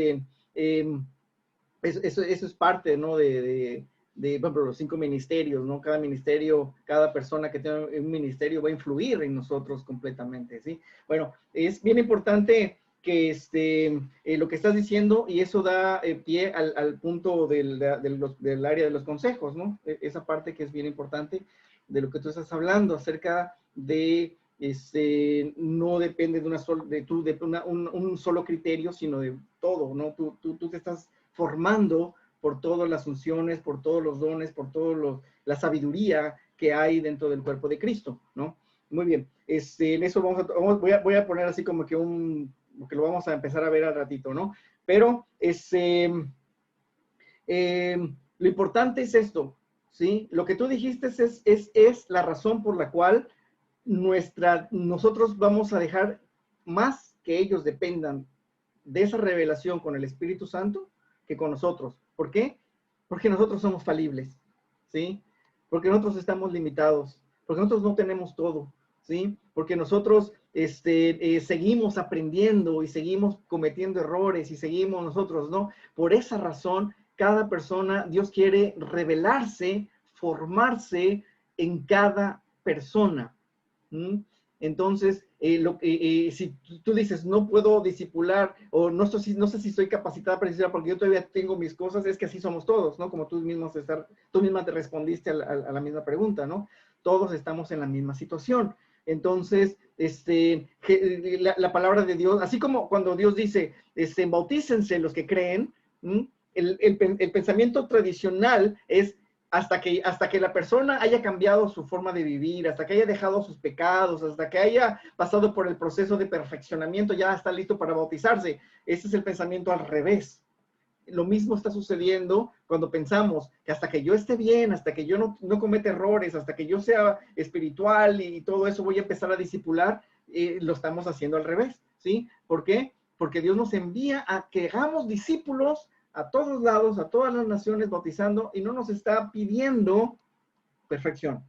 eso es parte, ¿no? Por ejemplo, los 5 ministerios, ¿no? Cada ministerio, cada persona que tiene un ministerio va a influir en nosotros completamente, ¿sí? Bueno, es bien importante que lo que estás diciendo, y eso da pie al punto del área de los consejos, ¿no? Esa parte que es bien importante de lo que tú estás hablando acerca de, no depende de un solo criterio, sino de todo, ¿no? Tú te estás formando por todas las funciones, por todos los dones, por la sabiduría que hay dentro del cuerpo de Cristo, ¿no? Muy bien, en eso voy a poner así como que porque lo vamos a empezar a ver al ratito, ¿no? Pero lo importante es esto, ¿sí? Lo que tú dijiste es la razón por la cual nosotros vamos a dejar más que ellos dependan de esa revelación con el Espíritu Santo que con nosotros. ¿Por qué? Porque nosotros somos falibles, ¿sí? Porque nosotros estamos limitados, porque nosotros no tenemos todo, ¿sí? Porque nosotros seguimos aprendiendo y seguimos cometiendo errores y seguimos nosotros, ¿no? Por esa razón, cada persona, Dios quiere revelarse, formarse en cada persona. ¿Mm? Entonces, si tú dices, no puedo discipular, o no sé si estoy capacitada para discipular porque yo todavía tengo mis cosas, es que así somos todos, ¿no? Como tú misma te respondiste a la misma pregunta, ¿no? Todos estamos en la misma situación. Entonces, la palabra de Dios, así como cuando Dios dice, bautícense los que creen, el pensamiento tradicional es hasta que la persona haya cambiado su forma de vivir, hasta que haya dejado sus pecados, hasta que haya pasado por el proceso de perfeccionamiento, ya está listo para bautizarse. Ese es el pensamiento al revés. Lo mismo está sucediendo cuando pensamos que hasta que yo esté bien, hasta que yo no cometa errores, hasta que yo sea espiritual y todo eso voy a empezar a discipular, lo estamos haciendo al revés, ¿sí? ¿Por qué? Porque Dios nos envía a que hagamos discípulos a todos lados, a todas las naciones, bautizando, y no nos está pidiendo perfección,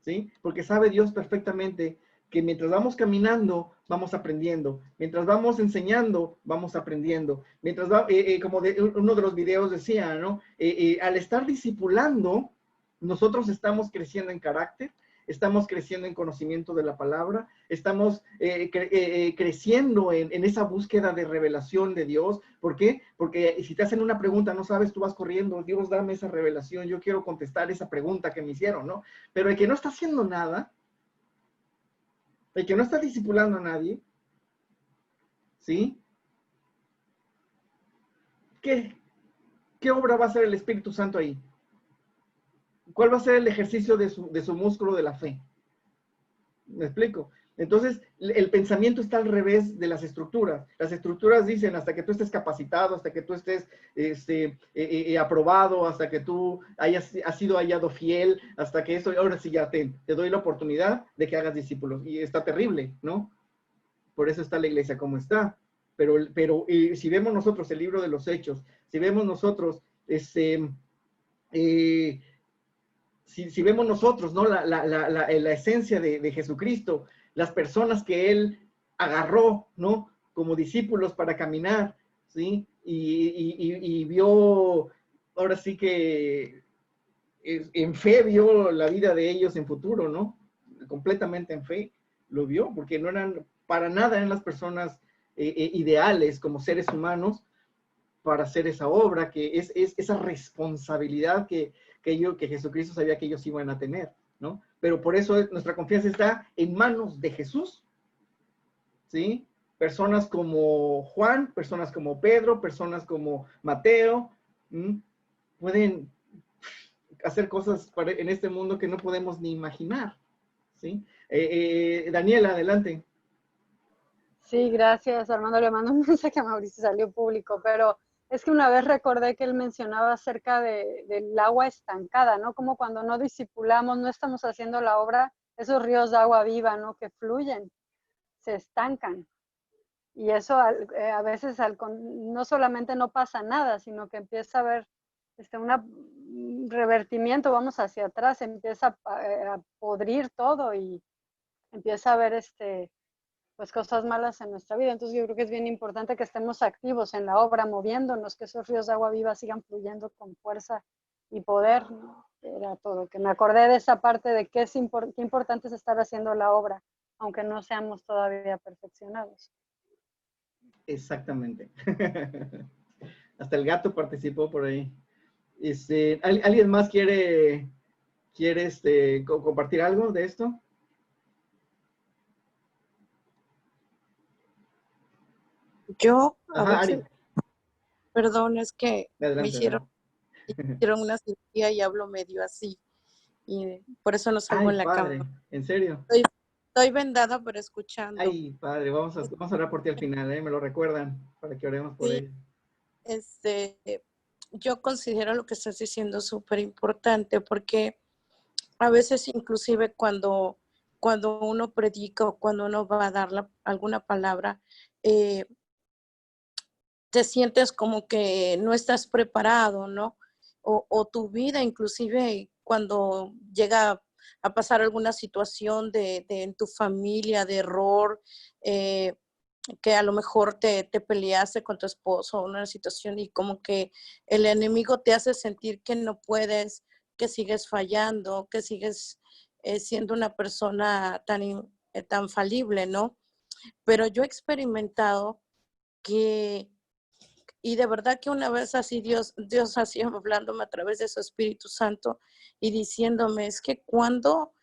¿sí? Porque sabe Dios perfectamente que mientras vamos caminando, vamos aprendiendo. Mientras vamos enseñando, vamos aprendiendo. Mientras como uno de los videos decía, ¿no? Al estar discipulando, nosotros estamos creciendo en carácter, estamos creciendo en conocimiento de la palabra, estamos creciendo en esa búsqueda de revelación de Dios. ¿Por qué? Porque si te hacen una pregunta, no sabes, tú vas corriendo, Dios, dame esa revelación, yo quiero contestar esa pregunta que me hicieron, ¿no? Pero el que no está haciendo nada, el que no está discipulando a nadie, ¿sí? ¿Qué obra va a hacer el Espíritu Santo ahí? ¿Cuál va a ser el ejercicio de su músculo de la fe? ¿Me explico? Entonces, el pensamiento está al revés de las estructuras. Las estructuras dicen hasta que tú estés capacitado, hasta que tú estés aprobado, hasta que tú has sido hallado fiel, hasta que eso, ahora sí ya te doy la oportunidad de que hagas discípulos. Y está terrible, ¿no? Por eso está la iglesia como está. Pero si vemos nosotros el libro de los Hechos, si vemos nosotros si vemos nosotros, ¿no? La esencia de Jesucristo, las personas que Él agarró, ¿no? Como discípulos para caminar, ¿sí? Y vio, ahora sí que en fe vio la vida de ellos en futuro, ¿no? Completamente en fe lo vio, porque no eran, para nada eran las personas ideales como seres humanos para hacer esa obra, que es esa responsabilidad que Jesucristo sabía que ellos iban a tener, ¿no? Pero por eso nuestra confianza está en manos de Jesús, ¿sí? Personas como Juan, personas como Pedro, personas como Mateo, pueden hacer cosas en este mundo que no podemos ni imaginar, ¿sí? Daniela, adelante. Sí, gracias, Armando. Le mando un mensaje a Mauricio, salió público, pero es que una vez recordé que él mencionaba acerca del agua estancada, ¿no? Como cuando no discipulamos, no estamos haciendo la obra, esos ríos de agua viva, ¿no? Que fluyen, se estancan. Y eso a veces no solamente no pasa nada, sino que empieza a haber un revertimiento, vamos hacia atrás, empieza a podrir todo y empieza a haber pues cosas malas en nuestra vida. Entonces yo creo que es bien importante que estemos activos en la obra, moviéndonos, que esos ríos de agua viva sigan fluyendo con fuerza y poder, ¿no? Era todo, que me acordé de esa parte de qué importante es estar haciendo la obra, aunque no seamos todavía perfeccionados. Exactamente. Hasta el gato participó por ahí. ¿Alguien más quiere compartir algo de esto? Yo, a Ajá, Ari. veces, perdón, es que Adelante, me hicieron una cirugía y hablo medio así. Y por eso no salgo en la padre, cama. ¿en serio? Estoy vendada, pero escuchando. Ay, padre, vamos a orar por ti al final, me lo recuerdan, para que oremos por Sí. ella. Yo considero lo que estás diciendo súper importante, porque a veces inclusive cuando uno predica o cuando uno va a dar alguna palabra, te sientes como que no estás preparado, ¿no? O tu vida, inclusive cuando llega a pasar alguna situación en tu familia de error, que a lo mejor te peleaste con tu esposo o una situación y como que el enemigo te hace sentir que no puedes, que sigues fallando, que sigues siendo una persona tan falible, ¿no? Pero yo he experimentado y de verdad que una vez así Dios así hablándome a través de su Espíritu Santo y diciéndome, es que cuando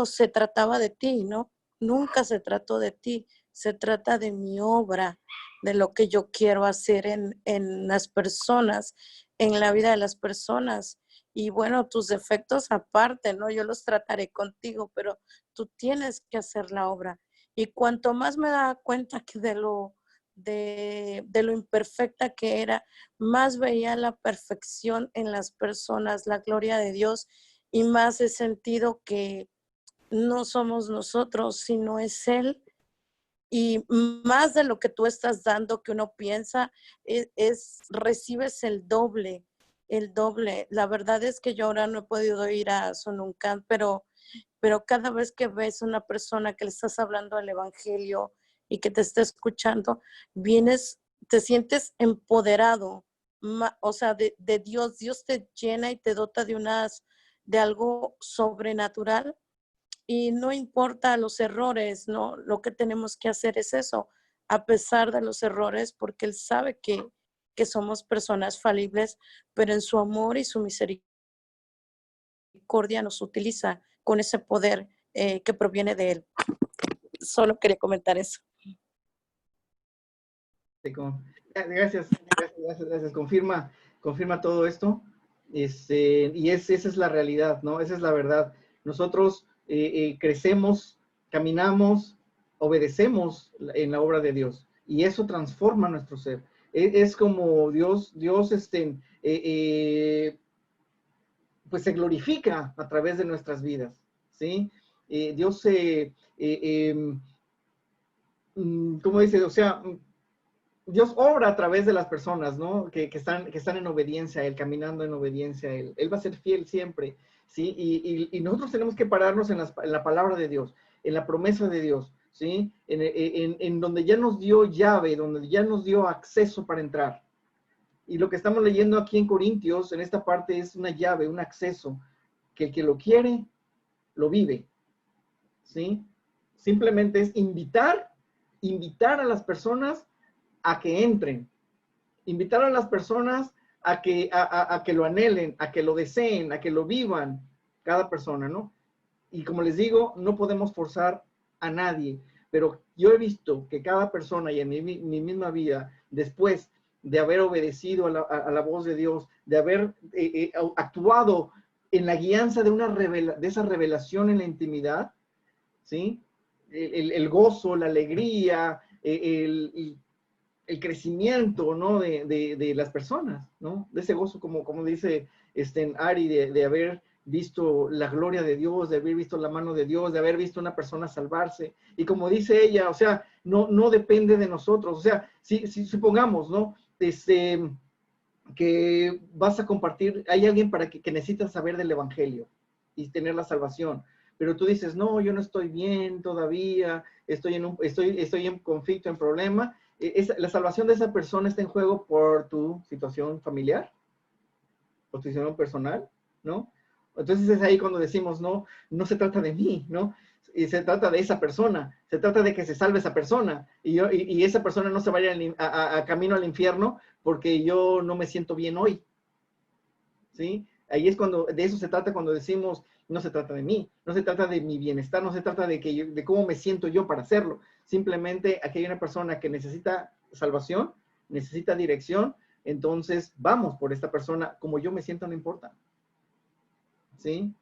se trataba de ti, ¿no? Nunca se trató de ti, se trata de mi obra, de lo que yo quiero hacer en las personas, en la vida de las personas. Y bueno, tus defectos aparte, ¿no? Yo los trataré contigo, pero tú tienes que hacer la obra. Y cuanto más me daba cuenta que de lo imperfecta que era, más veía la perfección en las personas, la gloria de Dios, y más he sentido que no somos nosotros, sino es Él. Y más de lo que tú estás dando, que uno piensa, recibes el doble. La verdad es que yo ahora no he podido ir a Sonuncan, pero cada vez que ves una persona que le estás hablando del evangelio y que te está escuchando, te sientes empoderado, o sea, de Dios. Dios te llena y te dota de algo sobrenatural. Y no importa los errores, ¿no? Lo que tenemos que hacer es eso, a pesar de los errores, porque Él sabe que somos personas falibles, pero en su amor y su misericordia nos utiliza con ese poder que proviene de Él. Solo quería comentar eso. Gracias. Confirma todo esto. Y esa es la realidad, ¿no? Esa es la verdad. Nosotros crecemos, caminamos, obedecemos en la obra de Dios. Y eso transforma nuestro ser. Es como Dios pues se glorifica a través de nuestras vidas, ¿sí? Dios ¿cómo dice? O sea, Dios obra a través de las personas, ¿no? Que están en obediencia a Él, caminando en obediencia a Él. Él va a ser fiel siempre, ¿sí? Y nosotros tenemos que pararnos en la palabra de Dios, en la promesa de Dios, ¿sí? En donde ya nos dio llave, donde ya nos dio acceso para entrar. Y lo que estamos leyendo aquí en Corintios, en esta parte, es una llave, un acceso, que el que lo quiere, lo vive, ¿sí? Simplemente es invitar a las personas a que entren, invitar a las personas a que lo anhelen, a que lo deseen, a que lo vivan, cada persona, ¿no? Y como les digo, no podemos forzar a nadie, pero yo he visto que cada persona y en mi misma vida, después de haber obedecido a la voz de Dios, de haber actuado en la guianza de esa revelación en la intimidad, ¿sí? El gozo, la alegría, el crecimiento, ¿no? de las personas, ¿no? De ese gozo, como dice Ari, de haber visto la gloria de Dios, de haber visto la mano de Dios, de haber visto una persona salvarse. Y como dice ella, o sea, no depende de nosotros. O sea, si supongamos, ¿no? Que vas a compartir, hay alguien que necesita saber del evangelio y tener la salvación. pero tú dices, no, yo no estoy bien todavía, estoy en conflicto, en problema, la salvación de esa persona está en juego por tu situación familiar, por tu situación personal, ¿no? Entonces es ahí cuando decimos, no, no se trata de mí, ¿no? Y se trata de esa persona, se trata de que se salve esa persona, y esa persona no se vaya a camino al infierno porque yo no me siento bien hoy, ¿sí? Ahí es cuando, de eso se trata cuando decimos, no se trata de mí, no se trata de mi bienestar, no se trata de cómo me siento yo para hacerlo. Simplemente aquí hay una persona que necesita salvación, necesita dirección, entonces vamos por esta persona, como yo me siento no importa. ¿Sí?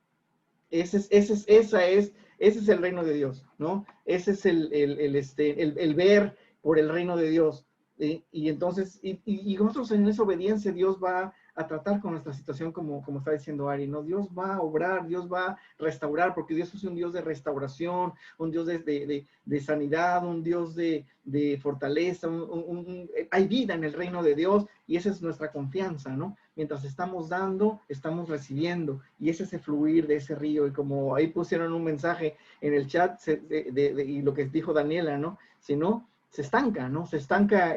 Ese es el reino de Dios, ¿no? Ese es el ver por el reino de Dios. Y entonces, y nosotros en esa obediencia, Dios va a tratar con nuestra situación como está diciendo Ari, ¿no? Dios va a obrar, Dios va a restaurar, porque Dios es un Dios de restauración, un Dios de sanidad, un Dios de fortaleza, hay vida en el reino de Dios, y esa es nuestra confianza, ¿no? Mientras estamos dando, estamos recibiendo, y ese es el fluir de ese río, y como ahí pusieron un mensaje en el chat, y lo que dijo Daniela, ¿no? Si no, se estanca, ¿no? Se estanca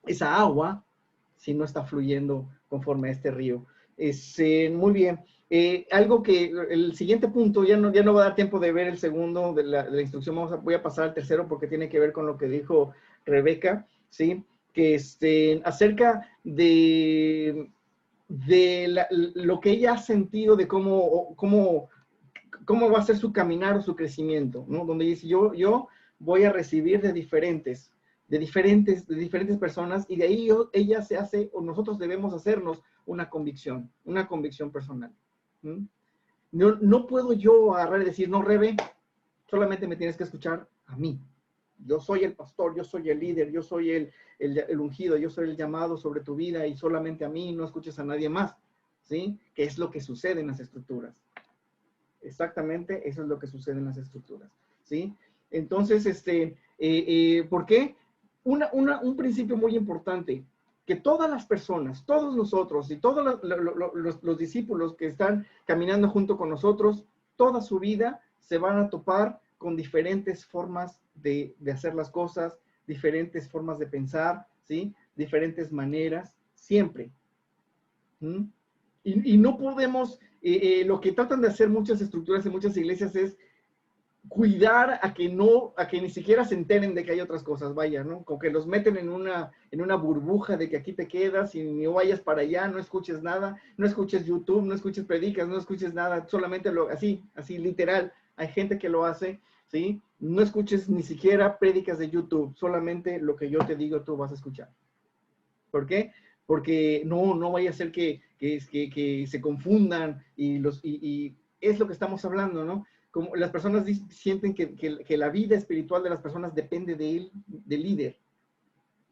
esa agua si no está fluyendo conforme a este río. Muy bien. Algo que el siguiente punto, ya no va a dar tiempo de ver el segundo de la instrucción, voy a pasar al tercero porque tiene que ver con lo que dijo Rebeca, ¿sí? Que acerca de lo que ella ha sentido, de cómo va a ser su caminar o su crecimiento, ¿no? Donde dice, yo voy a recibir de diferentes personas, y de ahí ella se hace, o nosotros debemos hacernos una convicción personal. No puedo yo agarrar y decir, no, Rebe, solamente me tienes que escuchar a mí. Yo soy el pastor, yo soy el líder, yo soy el ungido, yo soy el llamado sobre tu vida, y solamente a mí, no escuches a nadie más, ¿sí? Que es lo que sucede en las escrituras. Exactamente, eso es lo que sucede en las escrituras, ¿sí? Entonces, ¿por qué? Un principio muy importante, que todas las personas, todos nosotros y todos los discípulos que están caminando junto con nosotros, toda su vida se van a topar con diferentes formas de hacer las cosas, diferentes formas de pensar, ¿sí? Diferentes maneras, siempre. Y no podemos, lo que tratan de hacer muchas estructuras en muchas iglesias es cuidar a que ni siquiera se enteren de que hay otras cosas, vaya, ¿no? Como que los meten en una burbuja de que aquí te quedas y no vayas para allá, no escuches nada, no escuches YouTube, no escuches predicas, no escuches nada, solamente así literal. Hay gente que lo hace, ¿sí? No escuches ni siquiera prédicas de YouTube, solamente lo que yo te digo tú vas a escuchar. ¿Por qué? Porque no vaya a ser que se confundan y es lo que estamos hablando, ¿no? Como las personas sienten que la vida espiritual de las personas depende del líder,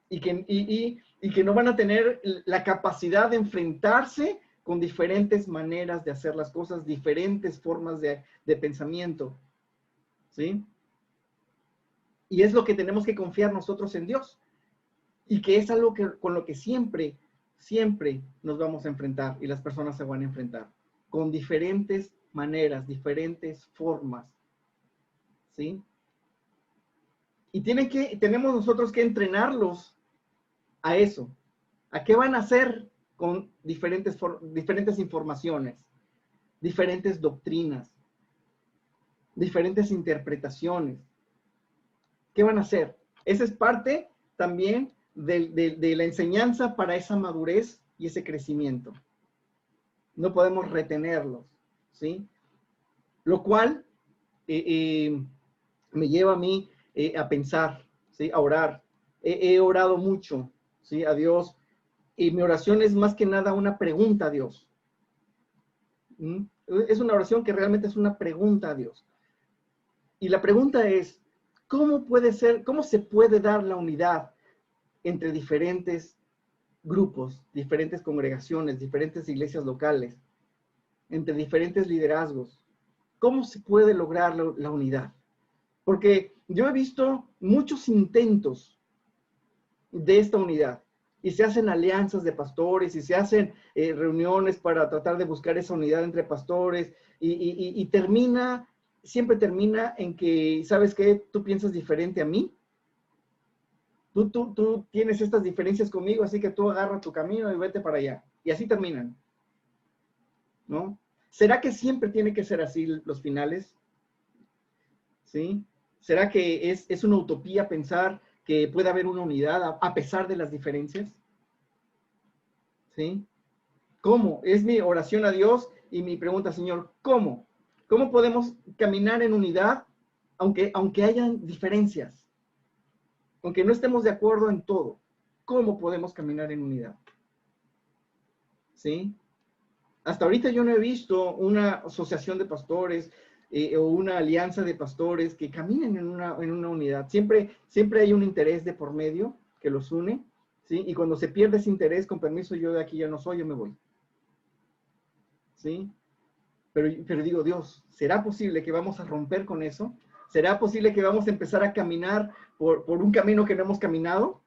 y que no van a tener la capacidad de enfrentarse con diferentes maneras de hacer las cosas, diferentes formas de pensamiento, ¿sí? Y es lo que tenemos que confiar nosotros en Dios, y que es algo con lo que siempre nos vamos a enfrentar, y las personas se van a enfrentar con diferentes maneras, diferentes formas, ¿sí? Y tenemos nosotros que entrenarlos a eso. ¿A qué van a hacer con diferentes informaciones, diferentes doctrinas, diferentes interpretaciones? ¿Qué van a hacer? Esa es parte también de la enseñanza para esa madurez y ese crecimiento. No podemos retenerlos, ¿sí? Lo cual me lleva a mí a pensar, ¿sí? A orar. He orado mucho, ¿sí? A Dios, y mi oración es más que nada una pregunta a Dios. Es una oración que realmente es una pregunta a Dios. Y la pregunta es, ¿cómo se puede dar la unidad entre diferentes grupos, diferentes congregaciones, diferentes iglesias locales, entre diferentes liderazgos? ¿Cómo se puede lograr la unidad? Porque yo he visto muchos intentos de esta unidad, y se hacen alianzas de pastores, y se hacen reuniones para tratar de buscar esa unidad entre pastores, y siempre termina en que, ¿sabes qué? Tú piensas diferente a mí. Tú tienes estas diferencias conmigo, así que tú agarra tu camino y vete para allá. Y así terminan, ¿no? ¿Será que siempre tiene que ser así los finales? ¿Sí? ¿Será que es una utopía pensar que puede haber una unidad a pesar de las diferencias? ¿Sí? ¿Cómo? Es mi oración a Dios y mi pregunta, Señor, ¿cómo? ¿Cómo podemos caminar en unidad aunque hayan diferencias? Aunque no estemos de acuerdo en todo, ¿cómo podemos caminar en unidad? ¿Sí? Hasta ahorita yo no he visto una asociación de pastores o una alianza de pastores que caminen en una unidad. Siempre hay un interés de por medio que los une, ¿sí? Y cuando se pierde ese interés, con permiso, yo de aquí ya no soy, yo me voy. ¿Sí? Pero digo, Dios, ¿será posible que vamos a romper con eso? ¿Será posible que vamos a empezar a caminar por un camino que no hemos caminado?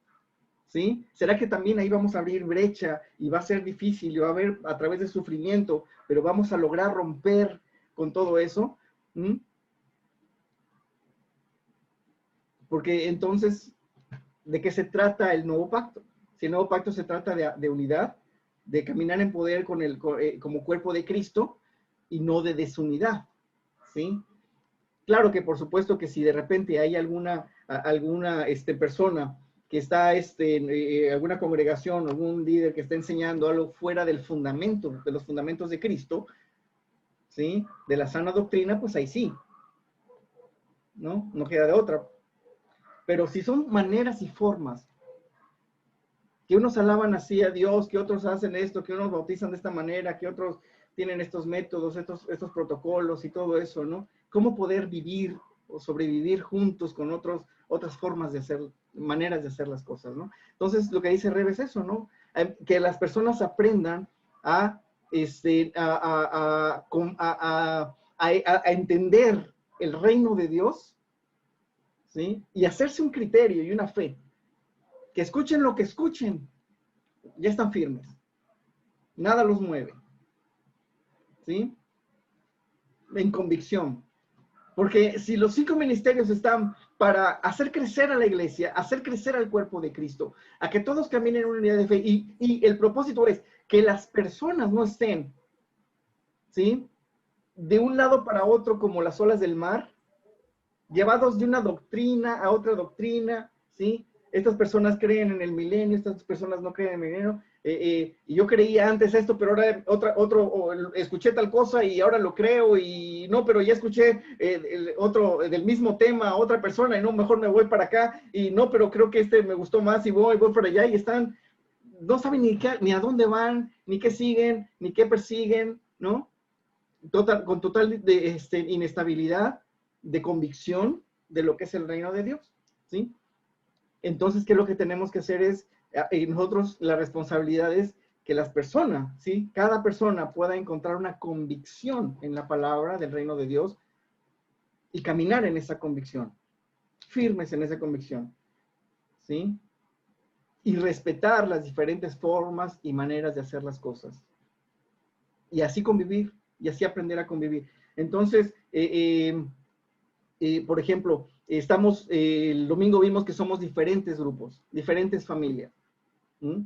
¿Sí? ¿Será que también ahí vamos a abrir brecha y va a ser difícil y va a haber a través de sufrimiento, pero vamos a lograr romper con todo eso? ¿Mm? Porque entonces, ¿de qué se trata el nuevo pacto? Si el nuevo pacto se trata de unidad, de caminar en poder como cuerpo de Cristo y no de desunidad, ¿sí? Claro que por supuesto que si de repente hay alguna persona que está en alguna congregación, algún líder que está enseñando algo fuera del fundamento, de los fundamentos de Cristo, ¿sí? De la sana doctrina, pues ahí sí, ¿no? No queda de otra. Pero si son maneras y formas, que unos alaban así a Dios, que otros hacen esto, que unos bautizan de esta manera, que otros tienen estos métodos, estos protocolos y todo eso, ¿no? ¿Cómo poder vivir o sobrevivir juntos con otras formas de hacer, maneras de hacer las cosas, ¿no? Entonces, lo que dice Rebe es eso, ¿no? Que las personas aprendan a entender el reino de Dios, ¿sí? Y hacerse un criterio y una fe. Que escuchen lo que escuchen, ya están firmes. Nada los mueve. ¿Sí? En convicción. Porque si los 5 ministerios están para hacer crecer a la iglesia, hacer crecer al cuerpo de Cristo, a que todos caminen en una unidad de fe, y el propósito es que las personas no estén, ¿sí? De un lado para otro como las olas del mar, llevados de una doctrina a otra doctrina, ¿sí? Estas personas creen en el milenio, estas personas no creen en el milenio. Y yo creía antes esto, pero ahora escuché tal cosa y ahora lo creo, y no, pero ya escuché otro del mismo tema a otra persona y no, mejor me voy para acá, y no, pero creo que me gustó más y voy para allá, y no saben ni a dónde van, ni qué siguen, ni qué persiguen, ¿no? Con total inestabilidad de convicción de lo que es el reino de Dios, ¿sí? Entonces, ¿qué es lo que tenemos que hacer? Es, nosotros, la responsabilidad es que las personas, ¿sí? Cada persona pueda encontrar una convicción en la palabra del reino de Dios y caminar en esa convicción, firmes en esa convicción, ¿sí? Y respetar las diferentes formas y maneras de hacer las cosas. Y así convivir, y así aprender a convivir. Entonces, por ejemplo, el domingo vimos que somos diferentes grupos, diferentes familias. ¿Mm?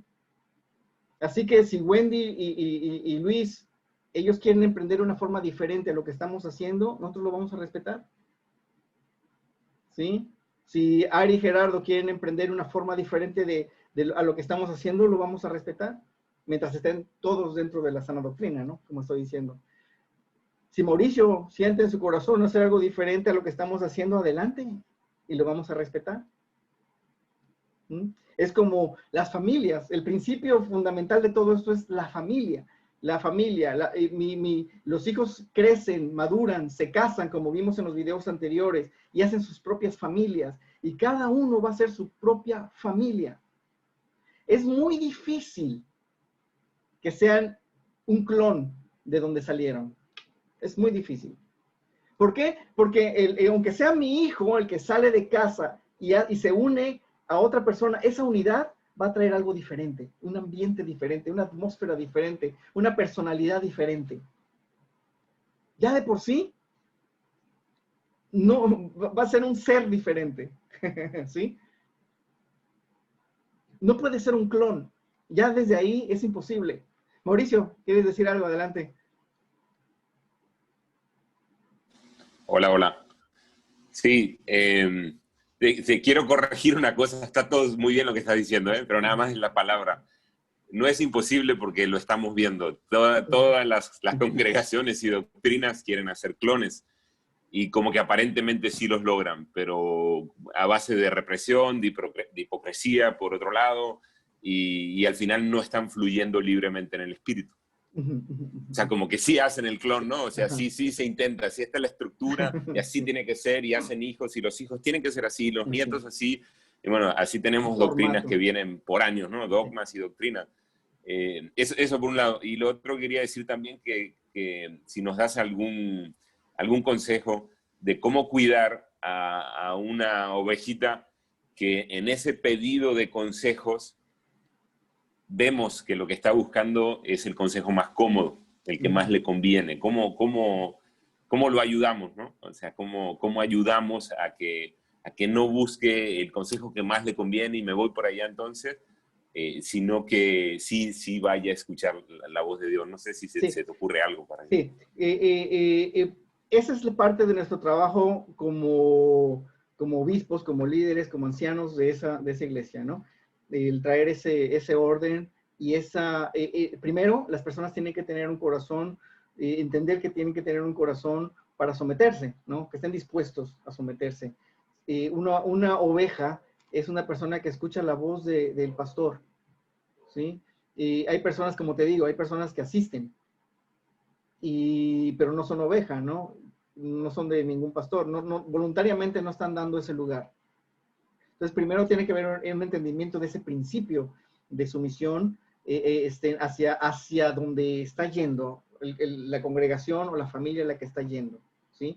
Así que si Wendy y Luis, ellos quieren emprender una forma diferente a lo que estamos haciendo, nosotros lo vamos a respetar. ¿Sí? Si Ari y Gerardo quieren emprender una forma diferente a lo que estamos haciendo, lo vamos a respetar, mientras estén todos dentro de la sana doctrina, ¿no? Como estoy diciendo. Si Mauricio siente en su corazón hacer algo diferente a lo que estamos haciendo, adelante, y lo vamos a respetar. ¿Mm? Es como las familias. El principio fundamental de todo esto es la familia. La familia, los hijos crecen, maduran, se casan, como vimos en los videos anteriores, y hacen sus propias familias. Y cada uno va a ser su propia familia. Es muy difícil que sean un clon de donde salieron. Es muy difícil. ¿Por qué? Porque aunque sea mi hijo el que sale de casa y se une a otra persona, esa unidad va a traer algo diferente, un ambiente diferente, una atmósfera diferente, una personalidad diferente. Ya de por sí, no, va a ser un ser diferente, ¿sí? No puede ser un clon. Ya desde ahí es imposible. Mauricio, ¿quieres decir algo? Adelante. Hola, hola. Sí, te quiero corregir una cosa. Está todo muy bien lo que estás diciendo, pero nada más es la palabra. No es imposible porque lo estamos viendo. Todas las congregaciones y doctrinas quieren hacer clones y como que aparentemente sí los logran, pero a base de represión, de hipocresía por otro lado, y al final no están fluyendo libremente en el espíritu. O sea, como que sí hacen el clon, ¿no? O sea, sí se intenta, sí está la estructura, y así tiene que ser, y hacen hijos, y los hijos tienen que ser así, los nietos así, y bueno, así tenemos doctrinas que vienen por años, ¿no? Dogmas y doctrinas. Eso por un lado. Y lo otro quería decir también que si nos das algún consejo de cómo cuidar a una ovejita que en ese pedido de consejos vemos que lo que está buscando es el consejo más cómodo, el que más le conviene. ¿Cómo lo ayudamos, ¿no? O sea, ¿cómo ayudamos a que no busque el consejo que más le conviene y me voy por allá entonces? Sino que sí vaya a escuchar la voz de Dios. No sé si se te ocurre algo para eso. Sí, esa es la parte de nuestro trabajo como obispos, como líderes, como ancianos de esa iglesia, ¿no? El traer ese orden y primero, las personas tienen que tener un corazón, entender que tienen que tener un corazón para someterse, ¿no? Que estén dispuestos a someterse. Una oveja es una persona que escucha la voz del pastor, ¿sí? Y hay personas, como te digo, hay personas que asisten, pero no son oveja, ¿no? No son de ningún pastor, voluntariamente no están dando ese lugar. Entonces, primero tiene que haber un entendimiento de ese principio de sumisión hacia donde está yendo la congregación o la familia a la que está yendo, ¿sí?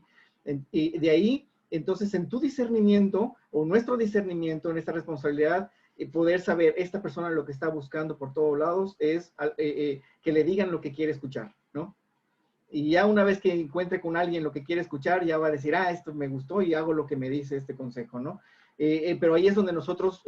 Y de ahí, entonces, en tu discernimiento o nuestro discernimiento, en esta responsabilidad, poder saber, esta persona lo que está buscando por todos lados es que le digan lo que quiere escuchar, ¿no? Y ya una vez que encuentre con alguien lo que quiere escuchar, ya va a decir, esto me gustó y hago lo que me dice este consejo, ¿no? Pero ahí es donde nosotros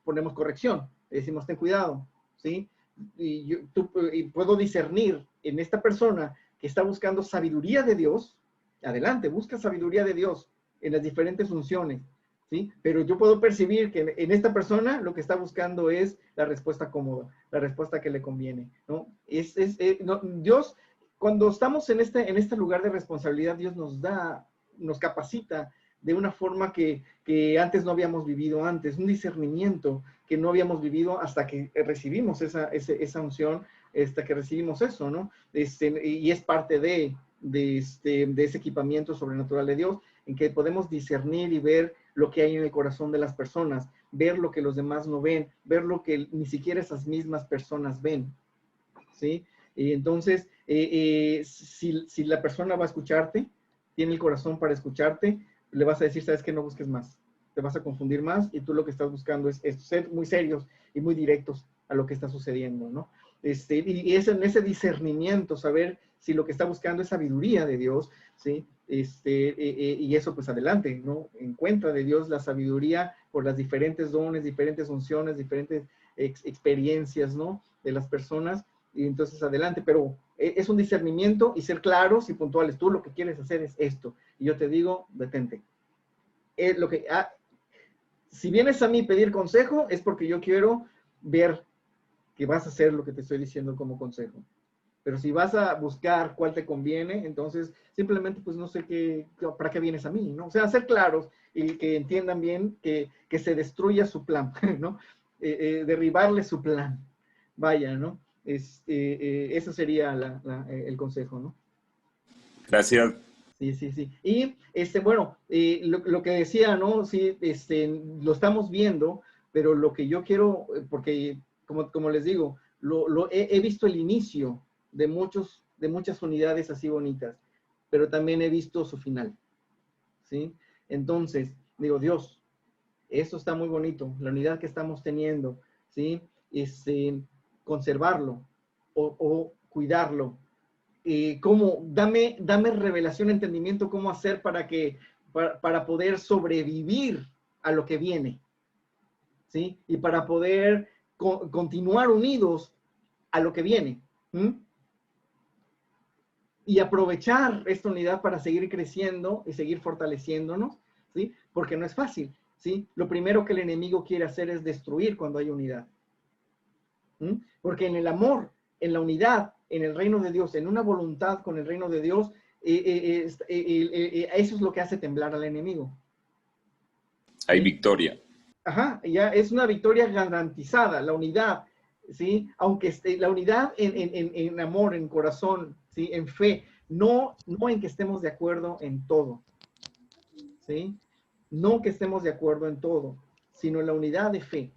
ponemos corrección. Decimos, ten cuidado, ¿sí? Y puedo discernir en esta persona que está buscando sabiduría de Dios. Adelante, busca sabiduría de Dios en las diferentes funciones, ¿sí? Pero yo puedo percibir que en esta persona lo que está buscando es la respuesta cómoda, la respuesta que le conviene, ¿no? Dios, cuando estamos en este lugar de responsabilidad, Dios nos capacita de una forma que antes no habíamos vivido antes, un discernimiento que no habíamos vivido hasta que recibimos esa unción, hasta que recibimos eso, ¿no? Y es parte de ese equipamiento sobrenatural de Dios, en que podemos discernir y ver lo que hay en el corazón de las personas, ver lo que los demás no ven, ver lo que ni siquiera esas mismas personas ven, ¿sí? Y entonces, si la persona va a escucharte, tiene el corazón para escucharte, le vas a decir, sabes que no busques más, te vas a confundir más y tú lo que estás buscando es ser muy serios y muy directos a lo que está sucediendo, ¿no? Y es en ese discernimiento, saber si lo que está buscando es sabiduría de Dios, ¿sí? Y eso pues adelante, ¿no? Encuentra de Dios la sabiduría por las diferentes dones, diferentes unciones, diferentes experiencias, ¿no? De las personas, y entonces adelante, pero es un discernimiento y ser claros y puntuales. Tú lo que quieres hacer es esto, y yo te digo, detente. Si vienes a mí a pedir consejo, es porque yo quiero ver que vas a hacer lo que te estoy diciendo como consejo. Pero si vas a buscar cuál te conviene, entonces simplemente pues no sé para qué vienes a mí, ¿no? O sea, ser claros y que entiendan bien que se destruya su plan, ¿no? Derribarle su plan. Vaya, ¿no? Ese sería el consejo, ¿no? Gracias. Sí. Y, bueno, lo que decía, ¿no? Sí, lo estamos viendo, pero lo que yo quiero, porque, como les digo, he visto el inicio de muchas unidades así bonitas, pero también he visto su final, ¿sí? Entonces, digo, Dios, esto está muy bonito, la unidad que estamos teniendo, ¿sí? Conservarlo o cuidarlo. Dame revelación, entendimiento, cómo hacer para poder sobrevivir a lo que viene, ¿sí? Y para poder continuar unidos a lo que viene. Y aprovechar esta unidad para seguir creciendo y seguir fortaleciéndonos, ¿sí? Porque no es fácil, ¿sí? Lo primero que el enemigo quiere hacer es destruir cuando hay unidad. Porque en el amor, en la unidad, en el reino de Dios, en una voluntad con el reino de Dios, eso es lo que hace temblar al enemigo. Hay victoria. Ajá, ya es una victoria garantizada, la unidad, ¿sí? Aunque la unidad en amor, en corazón, ¿sí? En fe, no en que estemos de acuerdo en todo, ¿sí? No que estemos de acuerdo en todo, sino en la unidad de fe.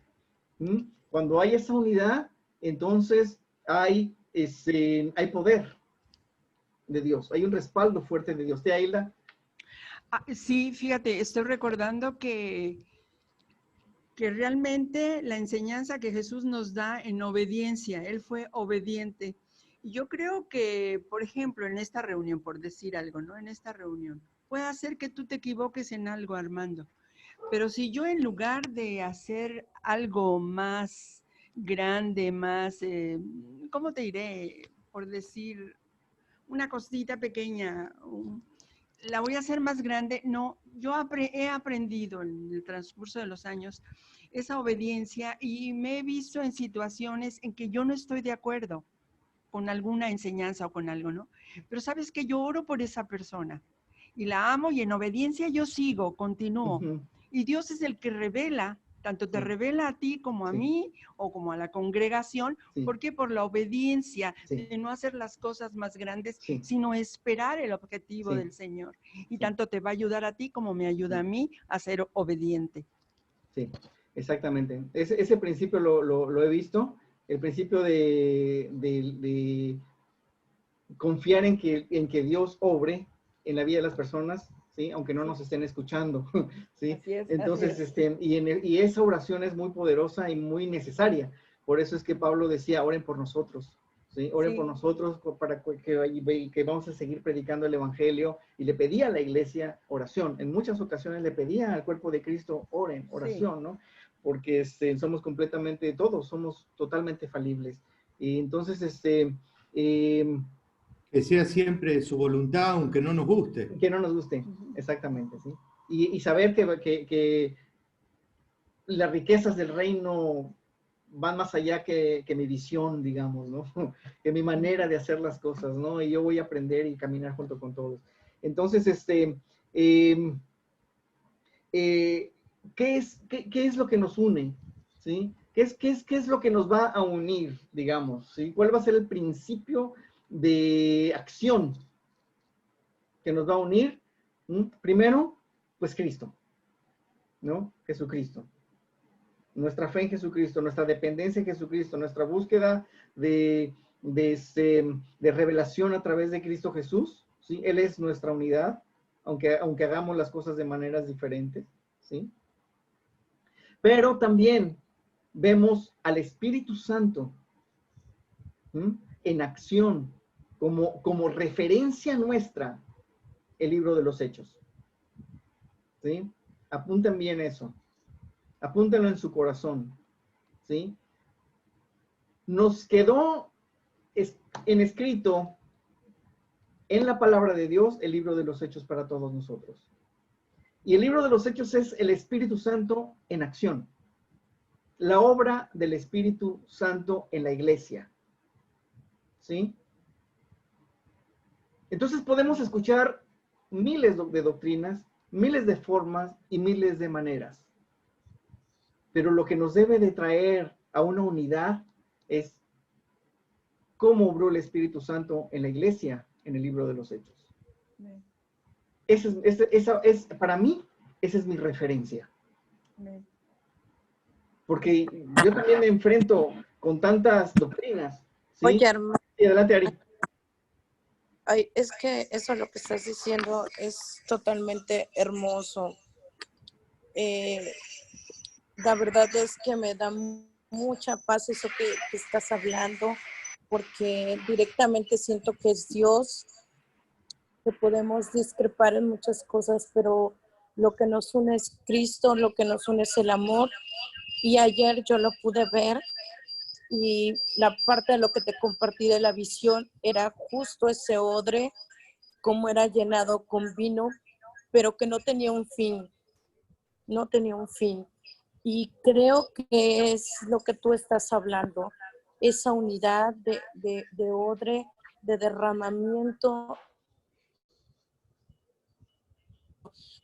Cuando hay esa unidad, entonces hay poder de Dios, hay un respaldo fuerte de Dios. ¿Te, Ailda? Sí, fíjate, estoy recordando que realmente la enseñanza que Jesús nos da en obediencia, Él fue obediente. Y yo creo que, por ejemplo, en esta reunión, por decir algo, ¿no? En esta reunión, puede hacer que tú te equivoques en algo, Armando. Pero si yo en lugar de hacer algo más grande, más, ¿cómo te diré? Por decir, una cosita pequeña, la voy a hacer más grande. No, yo he aprendido en el transcurso de los años esa obediencia y me he visto en situaciones en que yo no estoy de acuerdo con alguna enseñanza o con algo, ¿no? Pero sabes que yo oro por esa persona y la amo y en obediencia yo sigo, continúo. Y Dios es el que revela, tanto te revela a ti como a mí o como a la congregación. ¿Por qué? Por la obediencia, de no hacer las cosas más grandes, sino esperar el objetivo del Señor. Y tanto te va a ayudar a ti como me ayuda a mí a ser obediente. Sí, exactamente. Ese principio lo he visto, el principio de confiar en que Dios obre en la vida de las personas, ¿sí? Aunque no nos estén escuchando, ¿sí? Así es, Entonces, así es. y esa oración es muy poderosa y muy necesaria. Por eso es que Pablo decía, oren por nosotros, ¿sí? Oren por nosotros para que vamos a seguir predicando el evangelio. Y le pedía a la iglesia oración. En muchas ocasiones le pedía al cuerpo de Cristo, oren, oración, ¿no? Porque somos completamente, todos somos totalmente falibles. Y entonces, que sea siempre su voluntad, aunque no nos guste. Que no nos guste, exactamente, ¿sí? Y saber que las riquezas del reino van más allá que mi visión, digamos, ¿no? Que mi manera de hacer las cosas, ¿no? Y yo voy a aprender y caminar junto con todos. Entonces, ¿qué es lo que nos une? ¿Sí? ¿Qué es lo que nos va a unir, digamos? ¿Sí? ¿Cuál va a ser el principio de acción que nos va a unir? Primero, pues Cristo, ¿no? Jesucristo. Nuestra fe en Jesucristo, nuestra dependencia en Jesucristo, nuestra búsqueda de revelación a través de Cristo Jesús, ¿sí? Él es nuestra unidad, aunque hagamos las cosas de maneras diferentes, ¿sí? Pero también vemos al Espíritu Santo en acción, como referencia nuestra, el libro de los Hechos. ¿Sí? Apunten bien eso. Apúntenlo en su corazón. ¿Sí? Nos quedó en escrito en la palabra de Dios el libro de los Hechos para todos nosotros. Y el libro de los Hechos es el Espíritu Santo en acción. La obra del Espíritu Santo en la iglesia. ¿Sí? Entonces podemos escuchar miles de doctrinas, miles de formas y miles de maneras. Pero lo que nos debe de traer a una unidad es cómo obró el Espíritu Santo en la iglesia en el libro de los Hechos. Para mí, esa es mi referencia. Porque yo también me enfrento con tantas doctrinas. ¿Sí? Oye, Armando. Sí, adelante, Ari. Ay, es que eso lo que estás diciendo es totalmente hermoso. La verdad es que me da mucha paz eso que estás hablando, porque directamente siento que es Dios, que podemos discrepar en muchas cosas, pero lo que nos une es Cristo, lo que nos une es el amor. Y ayer yo lo pude ver y la parte de lo que te compartí de la visión era justo ese odre, cómo era llenado con vino, pero que no tenía un fin, no tenía un fin. Y creo que es lo que tú estás hablando, esa unidad de odre, de derramamiento.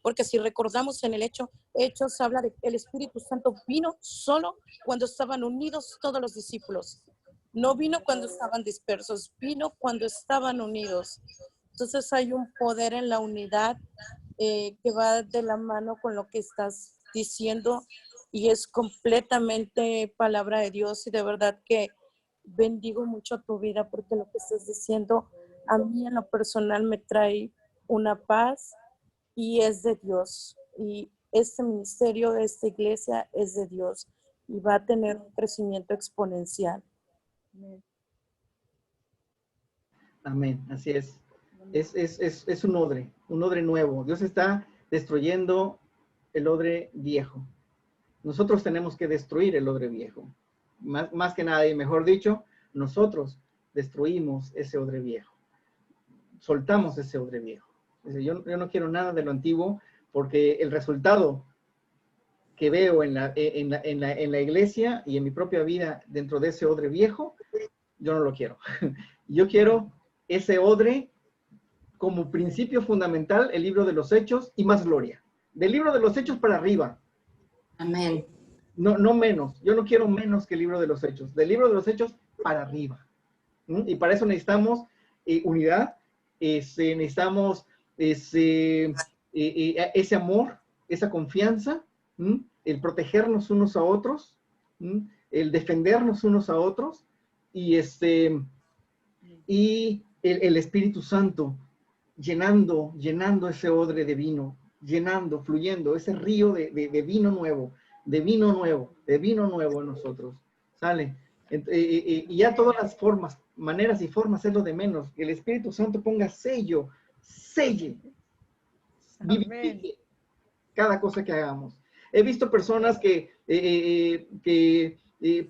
Porque si recordamos en el Hechos habla de que el Espíritu Santo vino solo cuando estaban unidos todos los discípulos. No vino cuando estaban dispersos, vino cuando estaban unidos. Entonces hay un poder en la unidad que va de la mano con lo que estás diciendo y es completamente palabra de Dios y de verdad que bendigo mucho tu vida porque lo que estás diciendo a mí en lo personal me trae una paz y es de Dios. Y este ministerio, esta iglesia es de Dios y va a tener un crecimiento exponencial. Amén, así es. Es un odre nuevo. Dios está destruyendo el odre viejo. Nosotros tenemos que destruir el odre viejo. Más que nada, y mejor dicho, nosotros destruimos ese odre viejo. Soltamos ese odre viejo. Yo no quiero nada de lo antiguo porque el resultado que veo en la iglesia y en mi propia vida dentro de ese odre viejo, yo no lo quiero. Yo quiero ese odre como principio fundamental, el libro de los Hechos y más gloria. Del libro de los Hechos para arriba. Amén. No menos. Yo no quiero menos que el libro de los Hechos. Del libro de los Hechos para arriba. Y para eso necesitamos unidad. Necesitamos ese amor, esa confianza, el protegernos unos a otros, el defendernos unos a otros, y el Espíritu Santo llenando ese odre de vino, fluyendo ese río de vino nuevo, de vino nuevo en nosotros. ¿Sale? Y ya todas las formas, maneras y formas es lo de menos. Que el Espíritu Santo ponga selle, vivifique cada cosa que hagamos. He visto personas que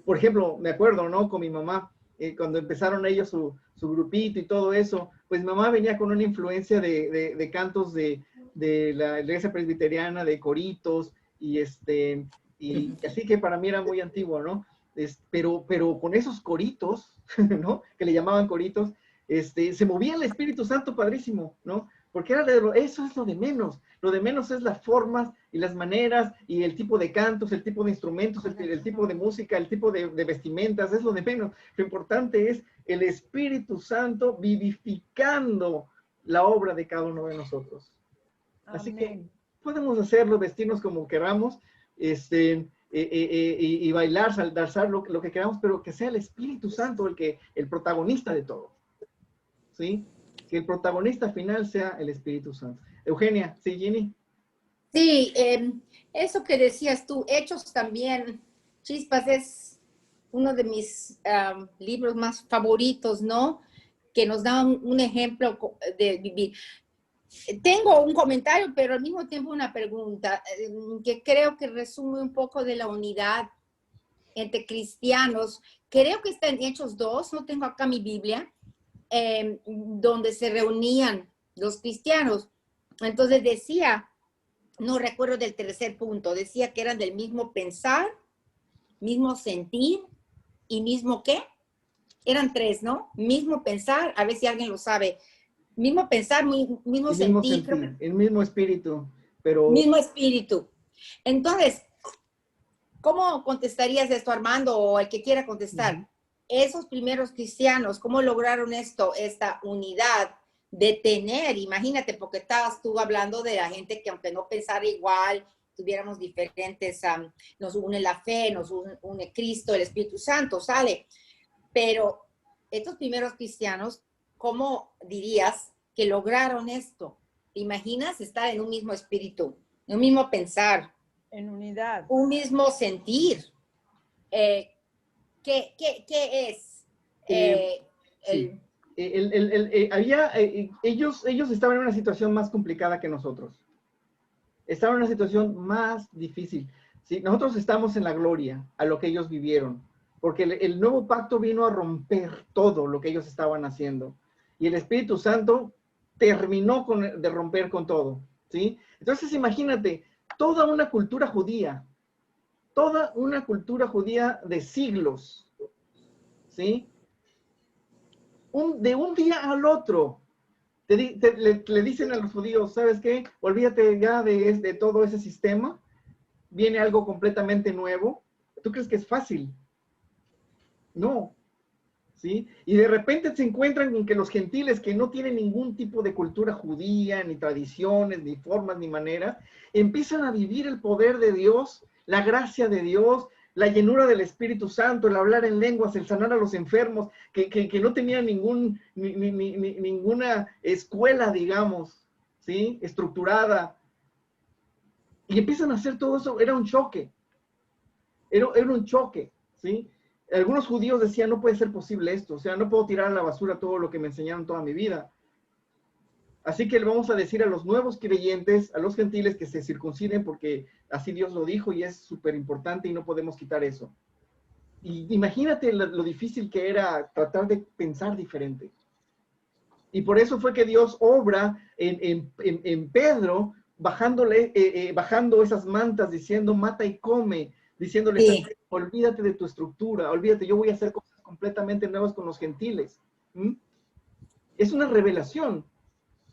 por ejemplo, me acuerdo, ¿no? Con mi mamá, cuando empezaron ellos su grupito y todo eso, pues mi mamá venía con una influencia de cantos de la iglesia presbiteriana, de coritos, y así que para mí era muy antiguo, ¿no? Pero con esos coritos, ¿no? Que le llamaban coritos, se movía el Espíritu Santo padrísimo, ¿no? Porque eso es lo de menos. Lo de menos es las formas y las maneras y el tipo de cantos, el tipo de instrumentos, el tipo de música, el tipo de vestimentas, es lo de menos. Lo importante es el Espíritu Santo vivificando la obra de cada uno de nosotros. Así que podemos hacerlo, vestirnos como queramos, y bailar, danzar lo que queramos, pero que sea el Espíritu Santo el protagonista de todo. ¿Sí? Que el protagonista final sea el Espíritu Santo. Eugenia, ¿sí, Ginny? Sí, eso que decías tú, Hechos también, Chispas, es uno de mis libros más favoritos, ¿no? Que nos da un ejemplo de vivir. Tengo un comentario, pero al mismo tiempo una pregunta, que creo que resume un poco de la unidad entre cristianos. Creo que está en Hechos 2, no tengo acá mi Biblia, donde se reunían los cristianos. Entonces decía, no recuerdo del tercer punto, decía que eran del mismo pensar, mismo sentir y mismo ¿qué? Eran tres, ¿no? Mismo pensar, a ver si alguien lo sabe. Mismo pensar, mismo sentir. El mismo espíritu, pero... Mismo espíritu. Entonces, ¿cómo contestarías esto, Armando, o el que quiera contestar? Esos primeros cristianos, ¿cómo lograron esta unidad de tener? Imagínate, porque estabas tú hablando de la gente que aunque no pensara igual, tuviéramos diferentes, nos une la fe, nos une Cristo, el Espíritu Santo, ¿sale? Pero estos primeros cristianos, ¿cómo dirías que lograron esto? ¿Te imaginas estar en un mismo espíritu, en un mismo pensar? En unidad. Un mismo sentir. ¿Qué es? Sí. Ellos estaban en una situación más complicada que nosotros. Estaban en una situación más difícil. ¿Sí? Nosotros estamos en la gloria a lo que ellos vivieron, porque el nuevo pacto vino a romper todo lo que ellos estaban haciendo. Y el Espíritu Santo terminó de romper con todo. ¿Sí? Entonces imagínate, toda una cultura judía de siglos, ¿sí? De un día al otro, le dicen a los judíos, ¿sabes qué? Olvídate ya de todo ese sistema, viene algo completamente nuevo. ¿Tú crees que es fácil? No, ¿sí? Y de repente se encuentran con que los gentiles, que no tienen ningún tipo de cultura judía, ni tradiciones, ni formas, ni maneras, empiezan a vivir el poder de Dios, la gracia de Dios, la llenura del Espíritu Santo, el hablar en lenguas, el sanar a los enfermos, que no tenían ninguna escuela, digamos, ¿sí? Estructurada. Y empiezan a hacer todo eso. Era un choque. Era un choque, ¿sí? Algunos judíos decían, no puede ser posible esto, o sea, no puedo tirar a la basura todo lo que me enseñaron toda mi vida. Así que le vamos a decir a los nuevos creyentes, a los gentiles, que se circunciden, porque así Dios lo dijo y es súper importante y no podemos quitar eso. Y imagínate lo difícil que era tratar de pensar diferente. Y por eso fue que Dios obra en Pedro, bajando esas mantas, diciendo, mata y come, diciéndole, sí, olvídate de tu estructura, olvídate, yo voy a hacer cosas completamente nuevas con los gentiles. Es una revelación,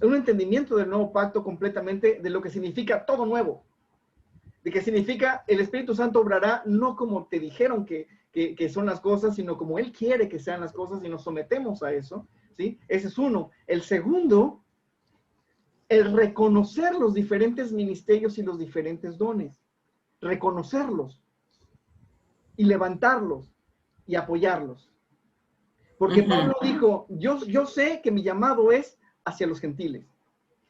un entendimiento del nuevo pacto completamente de lo que significa todo nuevo, de que significa el Espíritu Santo obrará no como te dijeron que son las cosas, sino como Él quiere que sean las cosas y nos sometemos a eso, ¿sí? Ese es uno. El segundo, el reconocer los diferentes ministerios y los diferentes dones, reconocerlos y levantarlos y apoyarlos. Porque Pablo dijo, yo sé que mi llamado es hacia los gentiles.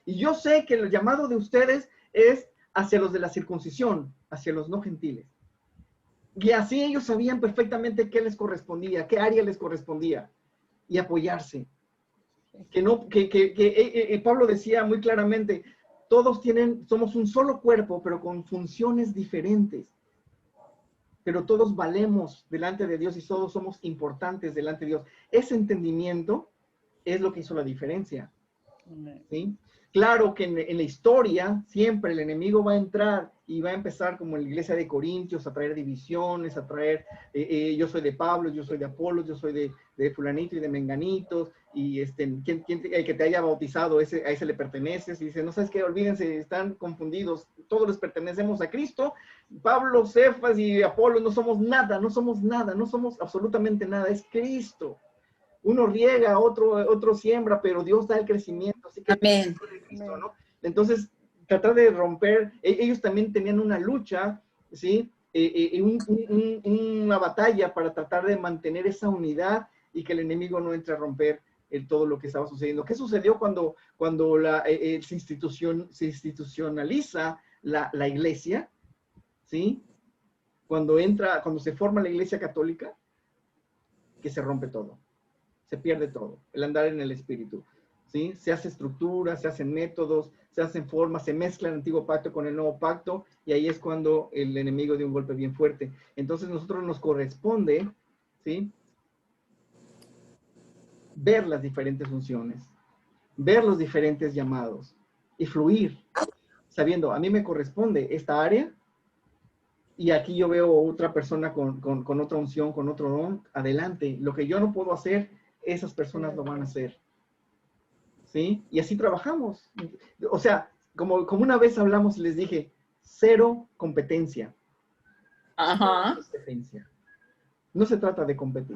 Y yo sé que el llamado de ustedes es hacia los de la circuncisión, hacia los no gentiles. Y así ellos sabían perfectamente qué les correspondía, qué área les correspondía, y apoyarse. Pablo decía muy claramente, todos somos un solo cuerpo, pero con funciones diferentes. Pero todos valemos delante de Dios y todos somos importantes delante de Dios. Ese entendimiento es lo que hizo la diferencia. ¿Sí? Claro que en la historia siempre el enemigo va a entrar y va a empezar como en la iglesia de Corintios a traer divisiones, a traer yo soy de Pablo, yo soy de Apolos, yo soy de fulanito y de menganitos, y el que te haya bautizado, a ese le perteneces, y dice, no sabes qué, olvídense, están confundidos, todos les pertenecemos a Cristo. Pablo, Cefas y Apolos no somos nada, no somos absolutamente nada, es Cristo. Uno riega, otro siembra, pero Dios da el crecimiento. Así que amén. Cristo, ¿no? Entonces, tratar de romper, ellos también tenían una lucha, ¿sí? Una batalla para tratar de mantener esa unidad y que el enemigo no entre a romper todo lo que estaba sucediendo. ¿Qué sucedió cuando se institucionaliza la iglesia? ¿Sí? Cuando se forma la iglesia católica, que se rompe todo. Se pierde todo, el andar en el Espíritu, ¿sí? Se hace estructura, se hacen métodos, se hacen formas, se mezcla el antiguo pacto con el nuevo pacto, y ahí es cuando el enemigo dio un golpe bien fuerte. Entonces nosotros nos corresponde, ¿sí? Ver las diferentes funciones, ver los diferentes llamados, y fluir, sabiendo, a mí me corresponde esta área, y aquí yo veo otra persona con otra unción, con otro don, adelante. Lo que yo no puedo hacer, esas personas lo van a hacer. ¿Sí? Y así trabajamos. O sea, como una vez hablamos y les dije, cero competencia. Ajá. Cero competencia. No se trata de competir.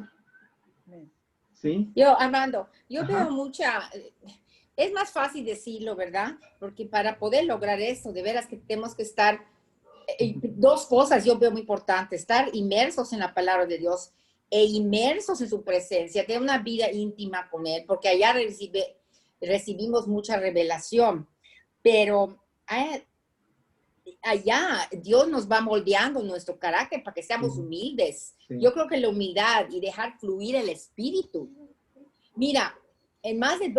¿Sí? Armando, veo es más fácil decirlo, ¿verdad? Porque para poder lograr eso, de veras que tenemos que estar, dos cosas yo veo muy importantes, estar inmersos en la palabra de Dios e inmersos en su presencia, tener una vida íntima con Él, porque allá recibimos mucha revelación, pero allá Dios nos va moldeando nuestro carácter para que seamos humildes. Sí. Yo creo que la humildad y dejar fluir el espíritu. Mira, en más de...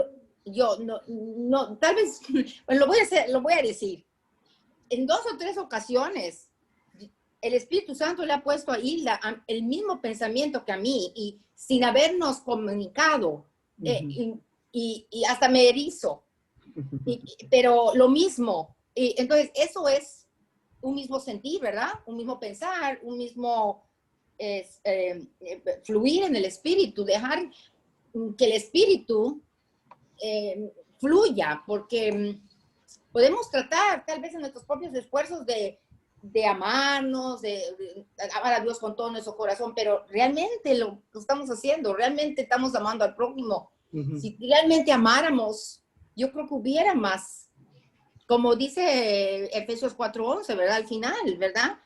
Yo no, tal vez, bueno, lo voy a decir. En 2 o 3 ocasiones, el Espíritu Santo le ha puesto ahí el mismo pensamiento que a mí, y sin habernos comunicado, y hasta me erizo. Pero lo mismo. Entonces, eso es un mismo sentir, ¿verdad? Un mismo pensar, un mismo fluir en el Espíritu, dejar que el Espíritu fluya, porque podemos tratar tal vez en nuestros propios esfuerzos de amarnos, de amar a Dios con todo nuestro corazón, pero realmente lo estamos haciendo, realmente estamos amando al prójimo. Si realmente amáramos, yo creo que hubiera más, como dice Efesios 4:11, ¿verdad? Al final, ¿verdad?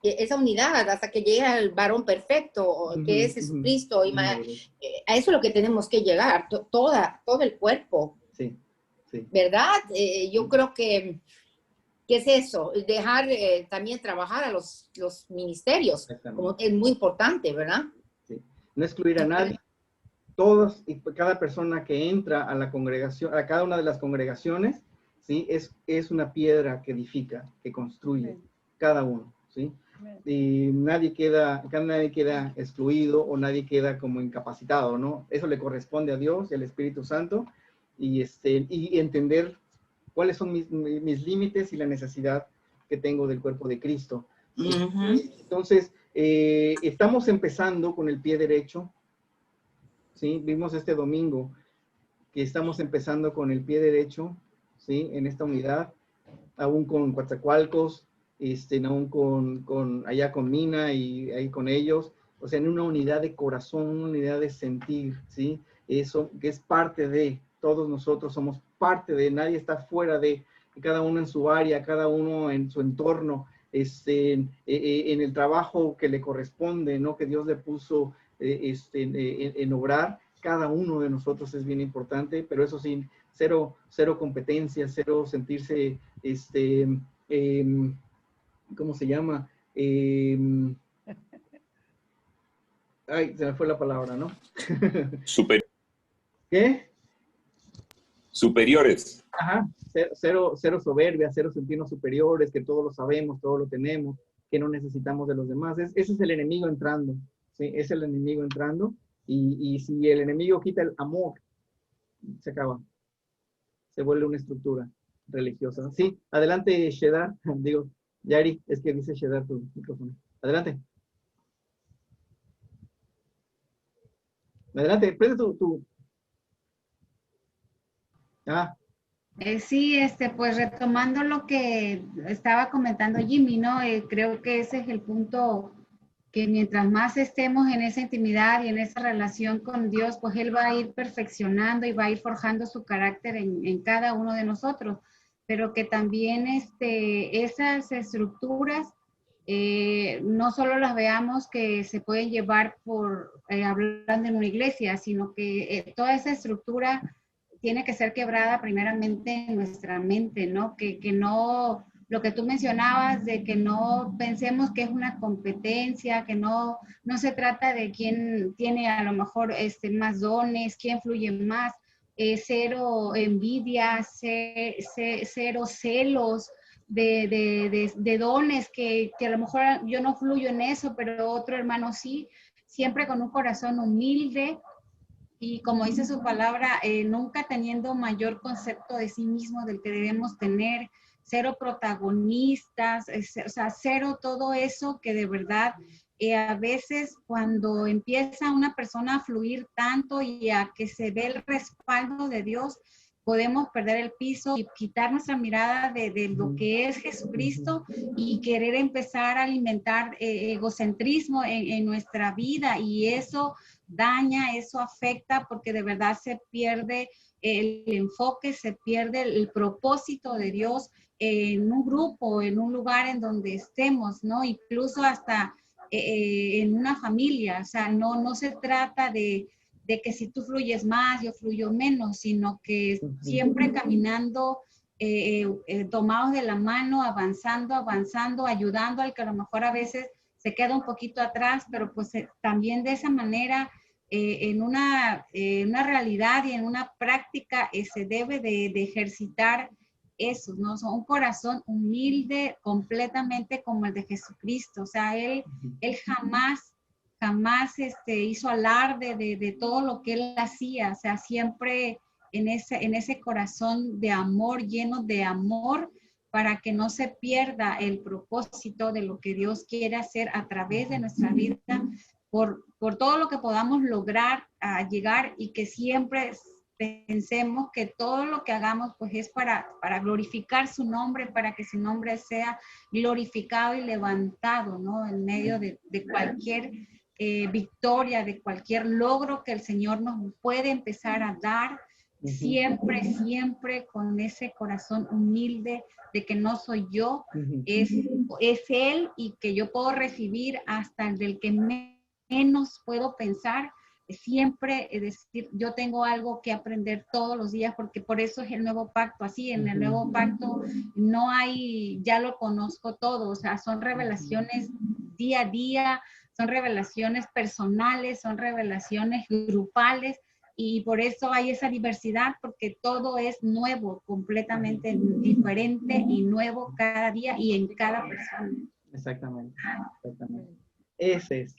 Esa unidad hasta que llegue al varón perfecto, que es Jesucristo. Y a eso es lo que tenemos que llegar, todo el cuerpo. Sí, sí. ¿Verdad? Yo creo que es eso, dejar también trabajar a los ministerios, como es muy importante, ¿verdad? Sí. No excluir a nadie. Todos y cada persona que entra a la congregación, a cada una de las congregaciones, ¿sí? Es una piedra que edifica, que construye, cada uno, ¿sí? Y nadie queda excluido o nadie queda como incapacitado, ¿no? Eso le corresponde a Dios y al Espíritu Santo, y entender cuáles son mis límites y la necesidad que tengo del cuerpo de Cristo. Entonces, estamos empezando con el pie derecho, ¿sí? Vimos este domingo que estamos empezando con el pie derecho, ¿sí? En esta unidad, aún con Coatzacoalcos, aún allá con Mina y ahí con ellos, o sea, en una unidad de corazón, una unidad de sentir, ¿sí? Eso que es parte de, todos nosotros somos parte de, nadie está fuera de, cada uno en su área, cada uno en su entorno, en el trabajo que le corresponde, ¿no? Que Dios le puso en obrar, cada uno de nosotros es bien importante, pero eso sin cero competencia, cero sentirse, ¿cómo se llama? Ay, se me fue la palabra, ¿no? ¿Qué? Superiores. Ajá, cero soberbia, cero sentirnos superiores, que todo lo sabemos, todo lo tenemos, que no necesitamos de los demás. Ese es el enemigo entrando, ¿sí? Es el enemigo entrando, y si el enemigo quita el amor, se acaba. Se vuelve una estructura religiosa. Sí, adelante, Shedar. Digo, Yari, es que dice Shedar tu micrófono. Adelante. Adelante, prende tu... Sí, pues retomando lo que estaba comentando Jimmy, ¿no? Creo que ese es el punto, que mientras más estemos en esa intimidad y en esa relación con Dios, pues Él va a ir perfeccionando y va a ir forjando su carácter en cada uno de nosotros, pero que también esas estructuras no solo las veamos que se pueden llevar por hablando en una iglesia, sino que toda esa estructura tiene que ser quebrada primeramente en nuestra mente, ¿no? Que no, lo que tú mencionabas de que no pensemos que es una competencia, que no se trata de quién tiene a lo mejor más dones, quién fluye más, cero envidia, cero celos de dones que a lo mejor yo no fluyo en eso, pero otro hermano sí, siempre con un corazón humilde. Y como dice su palabra, nunca teniendo mayor concepto de sí mismo del que debemos tener, cero protagonistas, o sea, cero todo eso que de verdad a veces cuando empieza una persona a fluir tanto y a que se ve el respaldo de Dios, podemos perder el piso y quitar nuestra mirada de lo que es Jesucristo y querer empezar a alimentar egocentrismo en nuestra vida, y eso daña, eso afecta, porque de verdad se pierde el enfoque, se pierde el propósito de Dios en un grupo, en un lugar en donde estemos, ¿no? Incluso hasta en una familia. O sea, no se trata de que si tú fluyes más, yo fluyo menos, sino que siempre caminando tomados de la mano, avanzando, ayudando al que a lo mejor a veces se queda un poquito atrás, pero pues también de esa manera, en una realidad y en una práctica se debe de ejercitar eso, ¿no? O un corazón humilde completamente como el de Jesucristo. O sea, él jamás hizo alarde de todo lo que él hacía. O sea, siempre en ese corazón de amor, lleno de amor, para que no se pierda el propósito de lo que Dios quiere hacer a través de nuestra vida, por todo lo que podamos lograr a llegar, y que siempre pensemos que todo lo que hagamos pues es para glorificar su nombre, para que su nombre sea glorificado y levantado, ¿no? En medio de cualquier victoria, de cualquier logro que el Señor nos puede empezar a dar, siempre con ese corazón humilde de que no soy yo, es Él, y que yo puedo recibir hasta el del que menos puedo pensar. Siempre es decir, yo tengo algo que aprender todos los días, porque por eso es el nuevo pacto. Así, en el nuevo pacto no hay, ya lo conozco todo, o sea, son revelaciones día a día, son revelaciones personales, son revelaciones grupales, y por eso hay esa diversidad, porque todo es nuevo, completamente diferente y nuevo cada día y en cada persona. Exactamente. Ese es,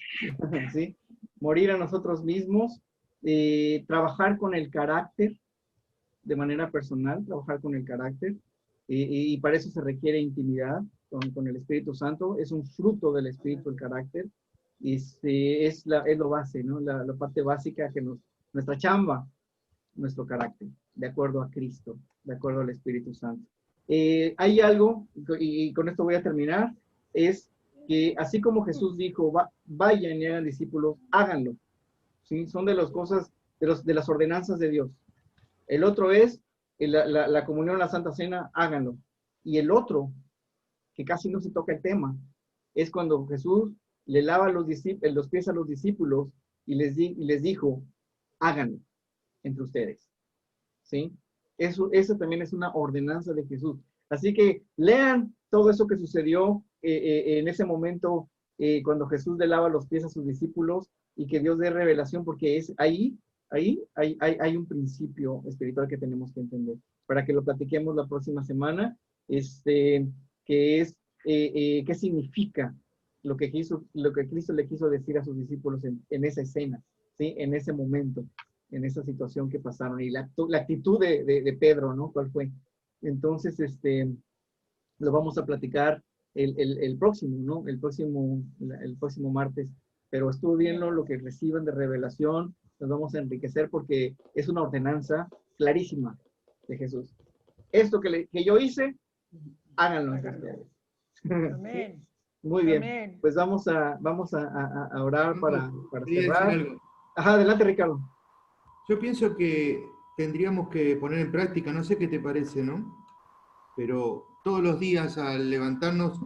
¿sí? Morir a nosotros mismos, trabajar con el carácter de manera personal, trabajar con el carácter, y para eso se requiere intimidad con el Espíritu Santo. Es un fruto del Espíritu, el carácter, es lo base, ¿no? La parte básica que nuestra chamba, nuestro carácter, de acuerdo a Cristo, de acuerdo al Espíritu Santo. Hay algo, y con esto voy a terminar, es que así como Jesús dijo, vayan y hagan discípulos, háganlo. ¿Sí? Son de las cosas, de las ordenanzas de Dios. El otro es la comunión, la Santa Cena, háganlo. Y el otro, que casi no se toca el tema, es cuando Jesús le lava los pies a los discípulos y les dijo, háganlo entre ustedes. ¿Sí? Eso también es una ordenanza de Jesús. Así que lean todo eso que sucedió en ese momento, cuando Jesús le lava los pies a sus discípulos, y que Dios dé revelación, porque es ahí hay un principio espiritual que tenemos que entender, para que lo platiquemos la próxima semana, que es qué significa lo que Cristo le quiso decir a sus discípulos en esa escena, ¿sí? En ese momento, en esa situación que pasaron, y la actitud de Pedro, ¿no? ¿Cuál fue? Entonces, lo vamos a platicar el próximo, ¿no? El próximo martes. Pero estudienlo, lo que reciban de revelación, nos vamos a enriquecer, porque es una ordenanza clarísima de Jesús. Esto que yo hice, háganlo entre ustedes. Amén. Muy bien. Amén. Pues vamos a orar para cerrar. Ajá, adelante, Ricardo. Yo pienso que tendríamos que poner en práctica, no sé qué te parece, ¿no? Pero todos los días al levantarnos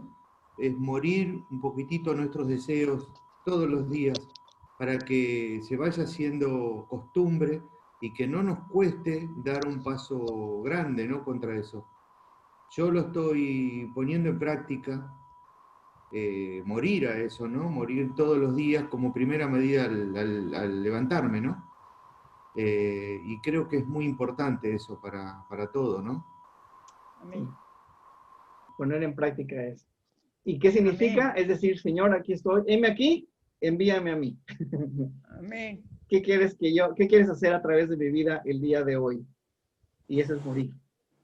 es morir un poquitito nuestros deseos, todos los días, para que se vaya haciendo costumbre y que no nos cueste dar un paso grande, ¿no? Contra eso. Yo lo estoy poniendo en práctica, morir a eso, ¿no? Morir todos los días como primera medida al levantarme, ¿no? Y creo que es muy importante eso para todo, ¿no? Amén. Poner en práctica eso. ¿Y qué significa? Amén. Es decir, Señor, aquí estoy, heme aquí, envíame a mí. Amén. ¿Qué quieres hacer a través de mi vida el día de hoy? Y eso es morir.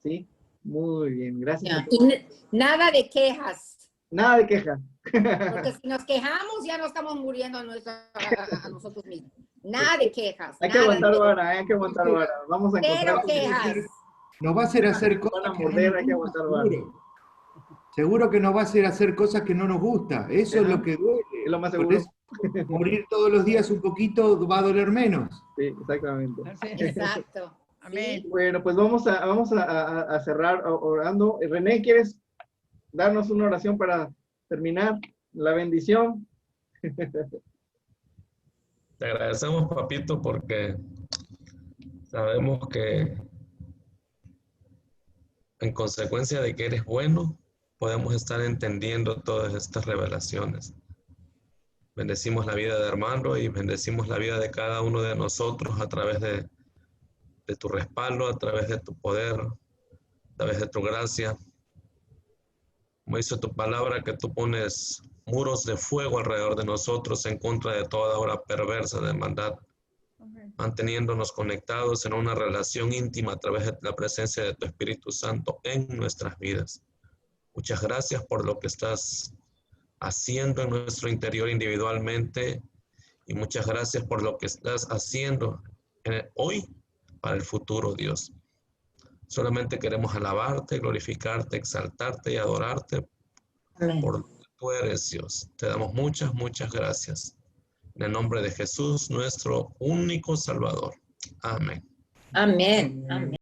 ¿Sí? Muy bien, gracias. Nada de quejas. Nada de quejas. Porque si nos quejamos, ya no estamos muriendo a nosotros mismos. Nada de quejas. Hay que aguantar vara, hay que aguantar vara. Vamos a encontrar. Cero quejas. Nos va a hacer hacer cosas. Van a morder, hay que aguantar vara. Seguro que nos va a hacer hacer cosas que no nos gusta. Eso es lo que duele. Es lo más seguro. Morir todos los días un poquito va a doler menos. Sí, exactamente. Exacto. Amén. Bueno, pues vamos a cerrar orando. René, ¿quieres darnos una oración para terminar? La bendición. Te agradecemos, papito, porque sabemos que en consecuencia de que eres bueno, podemos estar entendiendo todas estas revelaciones. Bendecimos la vida de Armando y bendecimos la vida de cada uno de nosotros a través de tu respaldo, a través de tu poder, a través de tu gracia. Como dice tu palabra, que tú pones muros de fuego alrededor de nosotros en contra de toda obra perversa de maldad, manteniéndonos conectados en una relación íntima a través de la presencia de tu Espíritu Santo en nuestras vidas. Muchas gracias por lo que estás haciendo en nuestro interior individualmente y muchas gracias por lo que estás haciendo hoy para el futuro, Dios. Solamente queremos alabarte, glorificarte, exaltarte y adorarte. Amén. Por lo que tú eres, Dios. Te damos muchas, muchas gracias. En el nombre de Jesús, nuestro único Salvador. Amén. Amén. Amén.